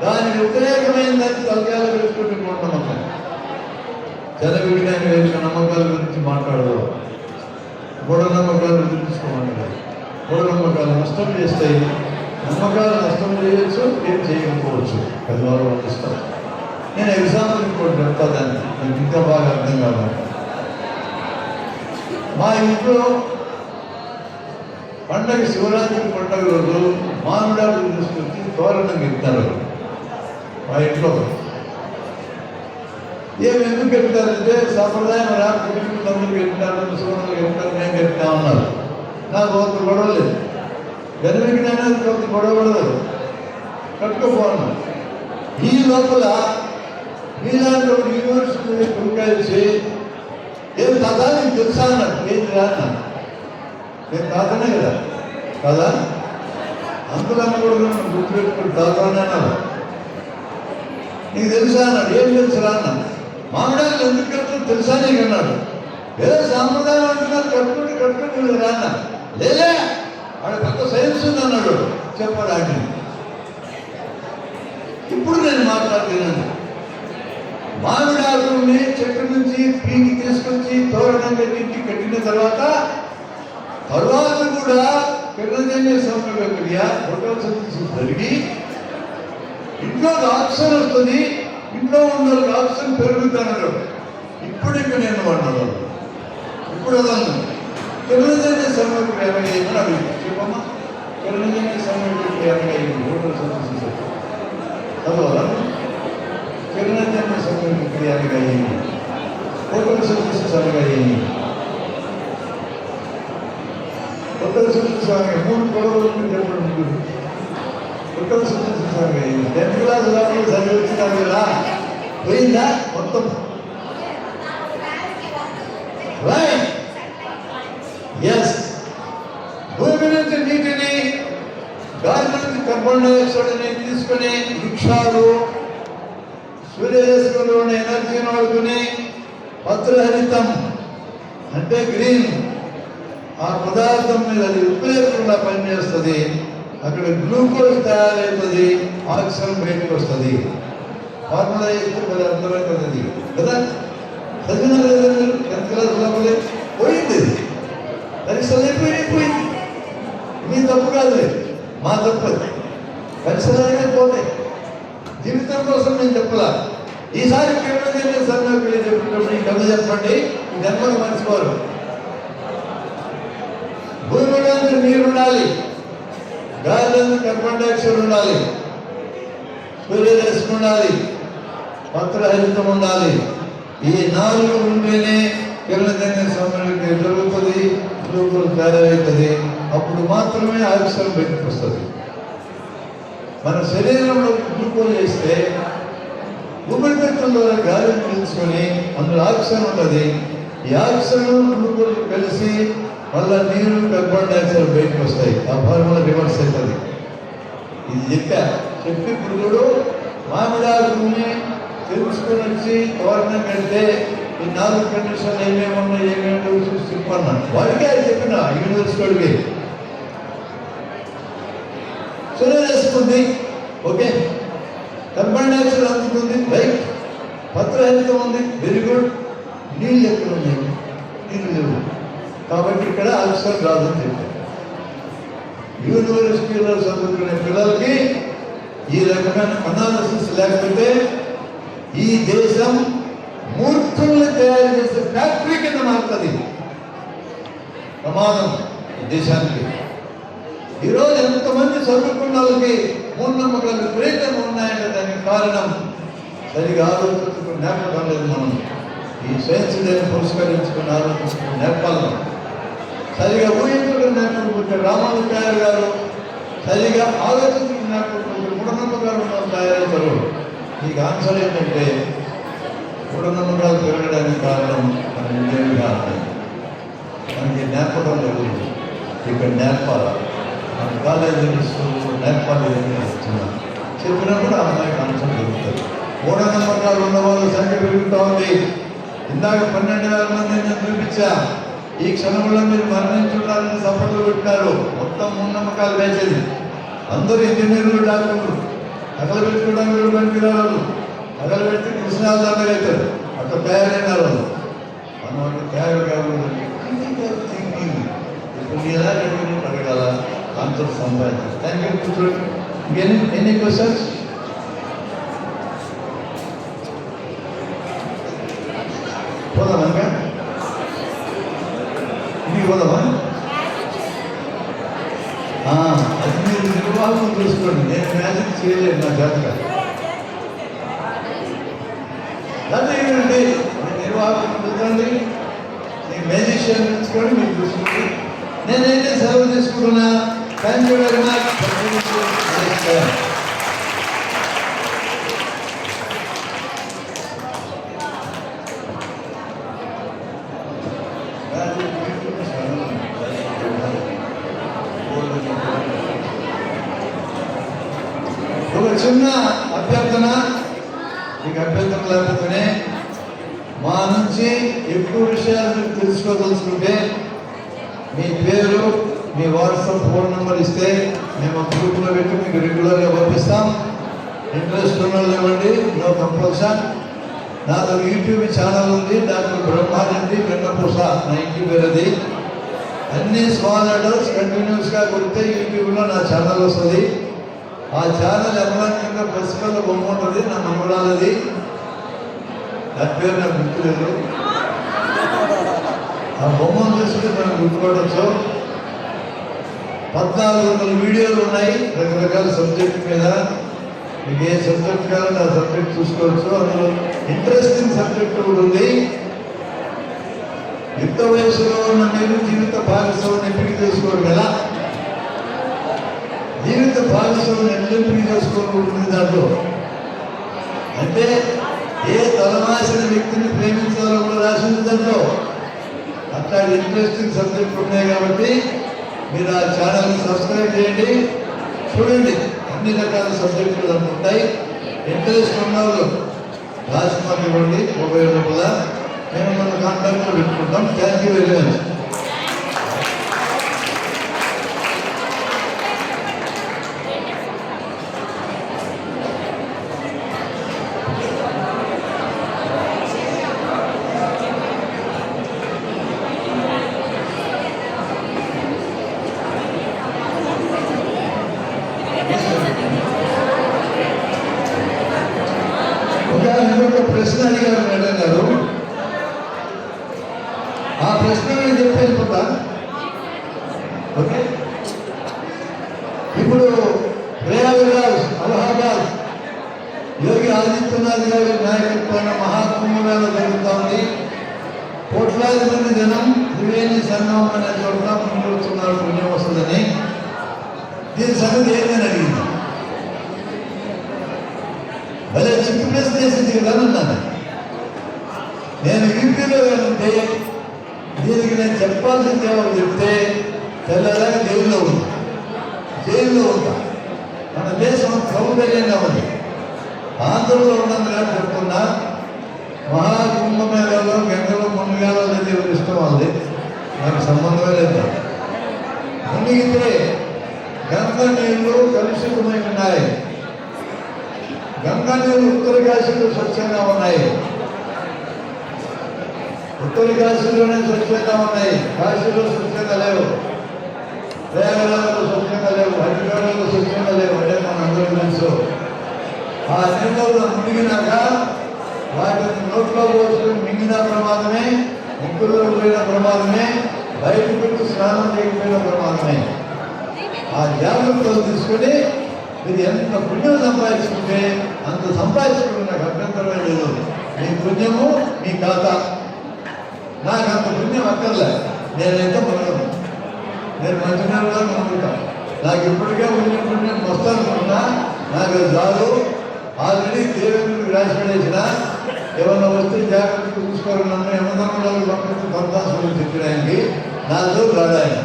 దాని వ్యతిరేకమైందని తలకాయలు పెట్టుకుంటూ నమ్మకం. జన విజ్ఞాన వేదిక నమ్మకాల గురించి మాట్లాడదు. మూఢనమ్మకాలు తెలుసుకోమంటారు. మూఢనమ్మకాలు నష్టం చేస్తాయి. నమ్మకాలు నష్టం చేయొచ్చు, ఏం చేయకపోవచ్చు. అది వాళ్ళు ఇష్టం. నేను ఎగ్జాంపుల్ ఇంకోటి చెప్తా, దాన్ని నాకు ఇంకా బాగా అర్థం కావాలి. మా ఇంట్లో పండగ శివరాత్రి పండగ రోజు మామిడాకులు తీసుకొచ్చి తోరణం ఇస్తారు మా ఇంట్లో. ఏమి ఎందుకు చెప్తారంటే సాంప్రదాయం రాకుండా చెప్తాను, సోదరులు చెప్తాను, నేను చెప్తా ఉన్నారు. నాకు కొంత గొడవ లేదు. గర్వికైనా కొంత గొడవ పడదు, కట్టుకోపోను. ఈ లోపల మీలాంటి ఒక యూనివర్సిటీ పురికాల్చి ఏం తాత నీకు తెలుసా అన్నాడు. ఏంటి రా అన్నాడు. నేను తాతనే కదా కదా అందుకన్నా కూడా గుర్తుపెట్టుకుని తాతనే అన్నాడు. నీకు తెలుసా అన్నాడు. ఏం తెలుసురా అన్నాడు. మామిడాకులు ఎందుకు కట్టుకుని తెలుసా నీకు అన్నాడు. ఏదో సాంప్రదాయం అంటున్నారు, కట్టుకుని రా అన్నా. లేలే వాడు పెద్ద సైన్స్ ఉంది అన్నాడు. చెప్పాడు ఆంటీ. ఇప్పుడు నేను మాట్లాడుతున్నాను. మామిడాకుల్ని చెట్టు నుంచి పీకి తీసుకొచ్చి తోరణం కట్టించి కట్టిన తర్వాత కూడా పిల్లజన్య సమక్రియ ఫోటోసింథసిస్ జరిగి ఇంట్లో ఆక్సిజన్ వస్తుంది, ఇంట్లో ఉన్న ఆక్సిజన్ పెరుగుతాను. ఇప్పుడు ఇక నేను వాడినాను. ఇప్పుడు అదన్నా పిల్లజన్య సమక్రియ ఏమని అడిగి చెప్పమ్మా. పిల్లజన్య సమక్రియ ఫోటోసింథసిస్ చదవాలా? పిల్లజన్య సమక్రియ ఫోటోసింథసిస్ అనగా ఏమి? ఫోటోసింథసిస్ మూడు గొడవలు చెప్పండి. ఫోటోసింథసిస్ అనగా ఏమి? 10th క్లాస్ దాకా చదివించినారు కదా, పోయిందా మొత్తం? రైట్. ఎస్. భూమి నుంచి నీటిని, గాలి నుంచి కార్బన్ డైఆక్సైడ్ని తీసుకుని వృక్షాలు సూర్యరశ్మిలోని ఎనర్జీని వాడుకుని పత్రహరితం అంటే గ్రీన్ ఆ పదార్థం మీద అది విపరీతంగా పనిచేస్తుంది. అక్కడ గ్లూకోజ్ తయారవుతుంది, ఆక్సిజన్ బయటకు వస్తుంది. ఫార్ములా చేస్తే మరి అర్థమవుతుంది కదా. చదివిన ఎంత పోయింది, పరీక్షలు అయిపోయింది. మీ తప్పు కాదు, మా తప్పు. పరీక్షలు అయినా పోతాయి. జీవితం కోసం నేను చెప్పలా. ఈసారి కిరణజన్య సర్వేకి చెప్పినప్పుడు ఈ కథ చెప్పండి, ఈ జన్మకు మర్చిపోరు. భూమిలో నీరు ఉండాలి, గాలిలో కార్బన్ డైఆక్సైడ్ ఉండాలి, సూర్యరశ్మి ఉండాలి, పత్రహరితం ఉండాలి. ఈ 4 ఉంటేనే కిరణజన్య సర్వేకి జరుగుతుంది, గ్లూకోజ్ తయారవుతుంది. అప్పుడు మాత్రమే ఆక్సిజన్ బయటకు వస్తుంది. మన శరీరంలో గ్లూకోజ్ వేస్తే ఉపరితత్వంలో గాలిని పీల్చుకొని అందులో ఆక్సిజన్ ఉంటుంది. ఈ ఆక్సిజన్ గ్లూకోజ్ కలిసి మళ్ళీ నీరు కార్బన్ డైఆక్సైడ్ బయటకు వస్తాయి. ఆ ఫార్ములా రివర్స్ అవుతుంది. ఇది చెప్పి పురుగుడు మామిడాకుని తెలుసుకొని వచ్చి తోరణం కడితే ఈ 4 కండిషన్లు ఏమేమి ఉన్నాయి ఏమేమి చూసి చెప్పన్నాను. వాడికే అది చెప్పిన యూనివర్సిటీకి సులభ చేసుకుంది. ఓకే, కార్బన్ డైఆక్సైడ్ అందుతుంది, రైట్. పత్రహితం ఉంది, వెరీ గుడ్. నీళ్ళు ఎక్కడ ఉన్నాయి? నీళ్ళు లేవు. కాబట్టి ఇక్కడ ఆక్సిజన్ రాదని చెప్పారు. యూనివర్సిటీలో చదువుకునే పిల్లలకి ఈ రకమైన అనాలిసిస్ లేకపోతే ఈ దేశం మూర్ఖుల్ని తయారు చేసే ఫ్యాక్టరీ కింద మారుతుంది. ప్రమాదం దేశానికి. ఈరోజు ఎంతమంది చదువుకున్న వాళ్ళకి మూఢనమ్మకాలు విపరీతంగా ఉన్నాయంటే దానికి కారణం సరిగా ఆలోచించుకుని నేర్పడం లేదు. మనం ఈ సైన్స్ డేని పురస్కరించుకుని ఆలోచించుకుని నేర్పాలి. సరిగా ఊహించుకుని నేర్పకపోతే రామానుజాచార్య గారు సరిగా ఆలోచించుకుని నేర్పకపోతే మూఢనమ్మకాలు ఉన్న తయారవుతారు. మీకు ఆన్సర్ ఏంటంటే మూఢనమ్మకాలు పెరగడానికి కారణం మన ఇండియన్ కారణం. మనకి నేర్పడం లేదు. ఇక్కడ నేర్పాలి. మన కాలేజీ స్కూల్లో నేర్పాలి చెప్పినప్పుడు ఆ అమ్మాయికి ఆన్సర్ దొరుకుతుంది. మూఢనమ్మకాలు ఉన్న వాళ్ళ సంఖ్య పెరుగుతూ ఉంది. ఇందాక 12,000 మంది నేను చూపించా. ఈ క్షణంలో మీరు మరణించున్నారని సపోర్ట్లు పెట్టినారు. మొత్తం మూఢనమ్మకాలు వేసేది. అందరూ ఇంజనీర్లు, డాక్టర్లు తగలబెట్టుకోవడానికి కూడా పనికిరారు. తగలబెట్టి కృష్ణాలు దండగవుతారు. అక్కడ తయారైనారు వాళ్ళు. మనం అక్కడ తయారు కాకూడదు. థింకింగ్ ఇప్పుడు ఎలా అడగాల ఆన్సర్ సంపాదించాలి. Thank you. కూర్చోండి. ఎన్ని క్వశ్చన్స్? పోదామా? ఇంకా ఇంటికి పోదామా? అది మీరు నిర్వాహకం చూసుకోండి. నేను మ్యాజిక్ చేయలేదు నా జాతక. ఏంటండి నిర్వాహకం చూడండి. మీ మ్యాజిషియన్ చూసుకోండి, మీరు చూసుకోండి. నేనైతే సెలవు తీసుకుంటున్నా. Thank you very much. ఒక చిన్న అభ్యర్థన, మీకు అభ్యర్థన లేకపోతేనే మా నుంచి ఎక్కువ విషయాలు మీరు తెలుసుకోదలుచుకుంటే మీ పేరు, మీ వాట్సాప్ ఫోన్ నెంబర్ ఇస్తే మేము గ్రూప్లో పెట్టి మీకు రెగ్యులర్గా పంపిస్తాం. ఇంట్రెస్ట్ ఉన్న వాళ్ళు ఇవ్వండి, నో కంపల్షన్. నాది యూట్యూబ్ ఛానల్ ఉంది, డాక్టర్ బ్రహ్మానంది వెన్నపూస నా ఇంటి పేరుది. అన్ని స్మాల్ అడల్ట్స్ కంటిన్యూస్గా కొడితే యూట్యూబ్లో నా ఛానల్ వస్తుంది. ఆ ఛానల్ అమలాంతంగా పుస్తకాల బొమ్మ ఉంటుంది, నా మనవరాలది. దాని పేరు నాకు గుర్తులేదు. ఆ బొమ్మను చూసుకుంటే మనం గుర్తుపడవచ్చు. 1400 వీడియోలు ఉన్నాయి రకరకాల సబ్జెక్ట్ మీద. మీకు ఏ సబ్జెక్ట్ కావాలో ఆ సబ్జెక్ట్ చూసుకోవచ్చు. అందులో ఇంట్రెస్టింగ్ సబ్జెక్ట్ కూడా ఉంది. యుక్త వయసులో ఉన్న మీరు జీవిత భాగస్వామిని ఎంపిక చేసుకోవడం ఎలా, జీవిత భాగస్వామిని ఎట్లా ఎంపిక చేసుకోవాలి దాంట్లో. అంటే ఏ తలమాసిన వ్యక్తిని ప్రేమించాలో కూడా రాసింది దాంట్లో. అట్లాంటి ఇంట్రెస్టింగ్ సబ్జెక్ట్ ఉన్నాయి కాబట్టి మీరు ఆ ఛానల్ని సబ్స్క్రైబ్ చేయండి, చూడండి. అన్ని రకాల సబ్జెక్టులు దాంట్లో ఉంటాయి. ఇంట్రెస్ట్ ఉన్నవాళ్ళు రాసి మాకు ఇవ్వండి. మొబైల్ లోపల మేము మన కాంటాక్ట్లో పెట్టుకుంటాం. Thank you very much. ఒక ప్రశ్న అడిగారు మేడం గారు. ఆ ప్రశ్న నేను చెప్పేసుకుంటా. ఓకే, ఇప్పుడు ప్రయాగరాజ్, అలహాబాద్ యోగి ఆదిత్యనాథ్ గారి నాయకత్వాన్ని మహాకుంభమేళ జరుగుతూ ఉంది. కోట్లాది మంది జనం త్రివేణి సంగమం అనే చోట ముందుతున్నారు, పుణ్యం వస్తుందని. దీని సంగతి ఏంటని అడిగింది. భలే చిక్కు ప్రశ్న వేసింది కదా అన్నాను. నేను యూపీలో ఉంటే దీనికి నేను చెప్పాల్సింది ఏమో చెప్తే తెల్లదాకా జైల్లో ఉంటా. మన దేశం సౌందర్యంగా ఉంది. ఆంధ్రలో ఉన్నందుగా చెప్తున్నా. మహాకుంభ కుంభమేళలో గంగలో మునిగాలో అనేది ఎవరి ఇష్టం వాళ్ళది, నాకు సంబంధమే లేదు. మునిగితే గంగ నీళ్లు కలుషితమై ఉన్నాయి. గంగా నీళ్లు ఉత్తర కాశీలో స్వచ్ఛంగా ఉన్నాయి. ఉత్తర కాశీలోనే స్వచ్ఛంగా ఉన్నాయి, కాశీలో స్వచ్ఛంగా లేవు, ప్రయాగరాజులో స్వచ్ఛంగా లేవు, హరిద్వారంలో స్వచ్ఛంగా లేవు. అంటే మన అందరూ తెలుసు. ఆ నీళ్ళలో మునిగినాక వాటిని నోట్లో పోసుకుని మింగిన ప్రమాదమే, ముక్కులో పోయిన ప్రమాదమే, బయటకు పెట్టి స్నానం చేయకపోయిన ప్రమాదమే. ఆ జాగ్రత్తలు తీసుకొని మీరు ఎంత పుణ్యం సంపాదించుకుంటే అంత సంపాదించుకుని నాకు అభ్యంతరమే లేదు. మీ పుణ్యము మీ ఖాతా. నాకు అంత పుణ్యం అక్కర్లే, నేనైతే మనను నేను మంచిగా అనుకుంటాను. నాకు ఇప్పటికే పుణ్యం వస్తానుకుంటున్నా, నాకు అది చాలు. ఆల్రెడీ దేవేంద్రుడికి రాసి పడేసిన ఏమన్నా వస్తే జాగ్రత్తగా చూసుకోరు, నన్ను యమధర్మంలో పంపించి పంతాసులు చెప్పడానికి నాతో రాడాయన.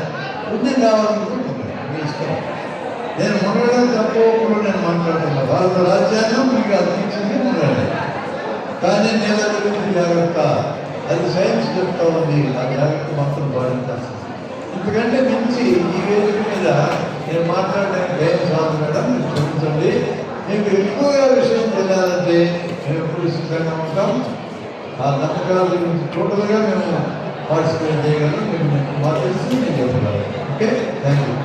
పుణ్యం కావాలనుకుంటున్నాను, మీ ఇష్టం. నేను మునగడం తప్పకుండా నేను మాట్లాడుతున్నా. భారత రాజ్యాంగం మీకు అందించింది మునగండి, కానీ నేల గురించి జాగ్రత్త, అది సైన్స్ చెప్తా ఉంది. ఆ జాగ్రత్త మాత్రం పాటించాల్సి. ఎందుకంటే మించి ఈ వేదిక మీద నేను మాట్లాడడానికి భయం సాగు మేడం, మీరు క్షమించండి. మీకు ఎక్కువగా విషయం తెలియాలంటే మేము ఎప్పుడు సిద్ధంగా ఉంటాం. ఆ నమ్మకాల గురించి టోటల్గా మేము పార్టిసిపేట్ చేయగలం. మీకు మాకు తెలిసి నేను చెప్పగలను. Okay, thank you.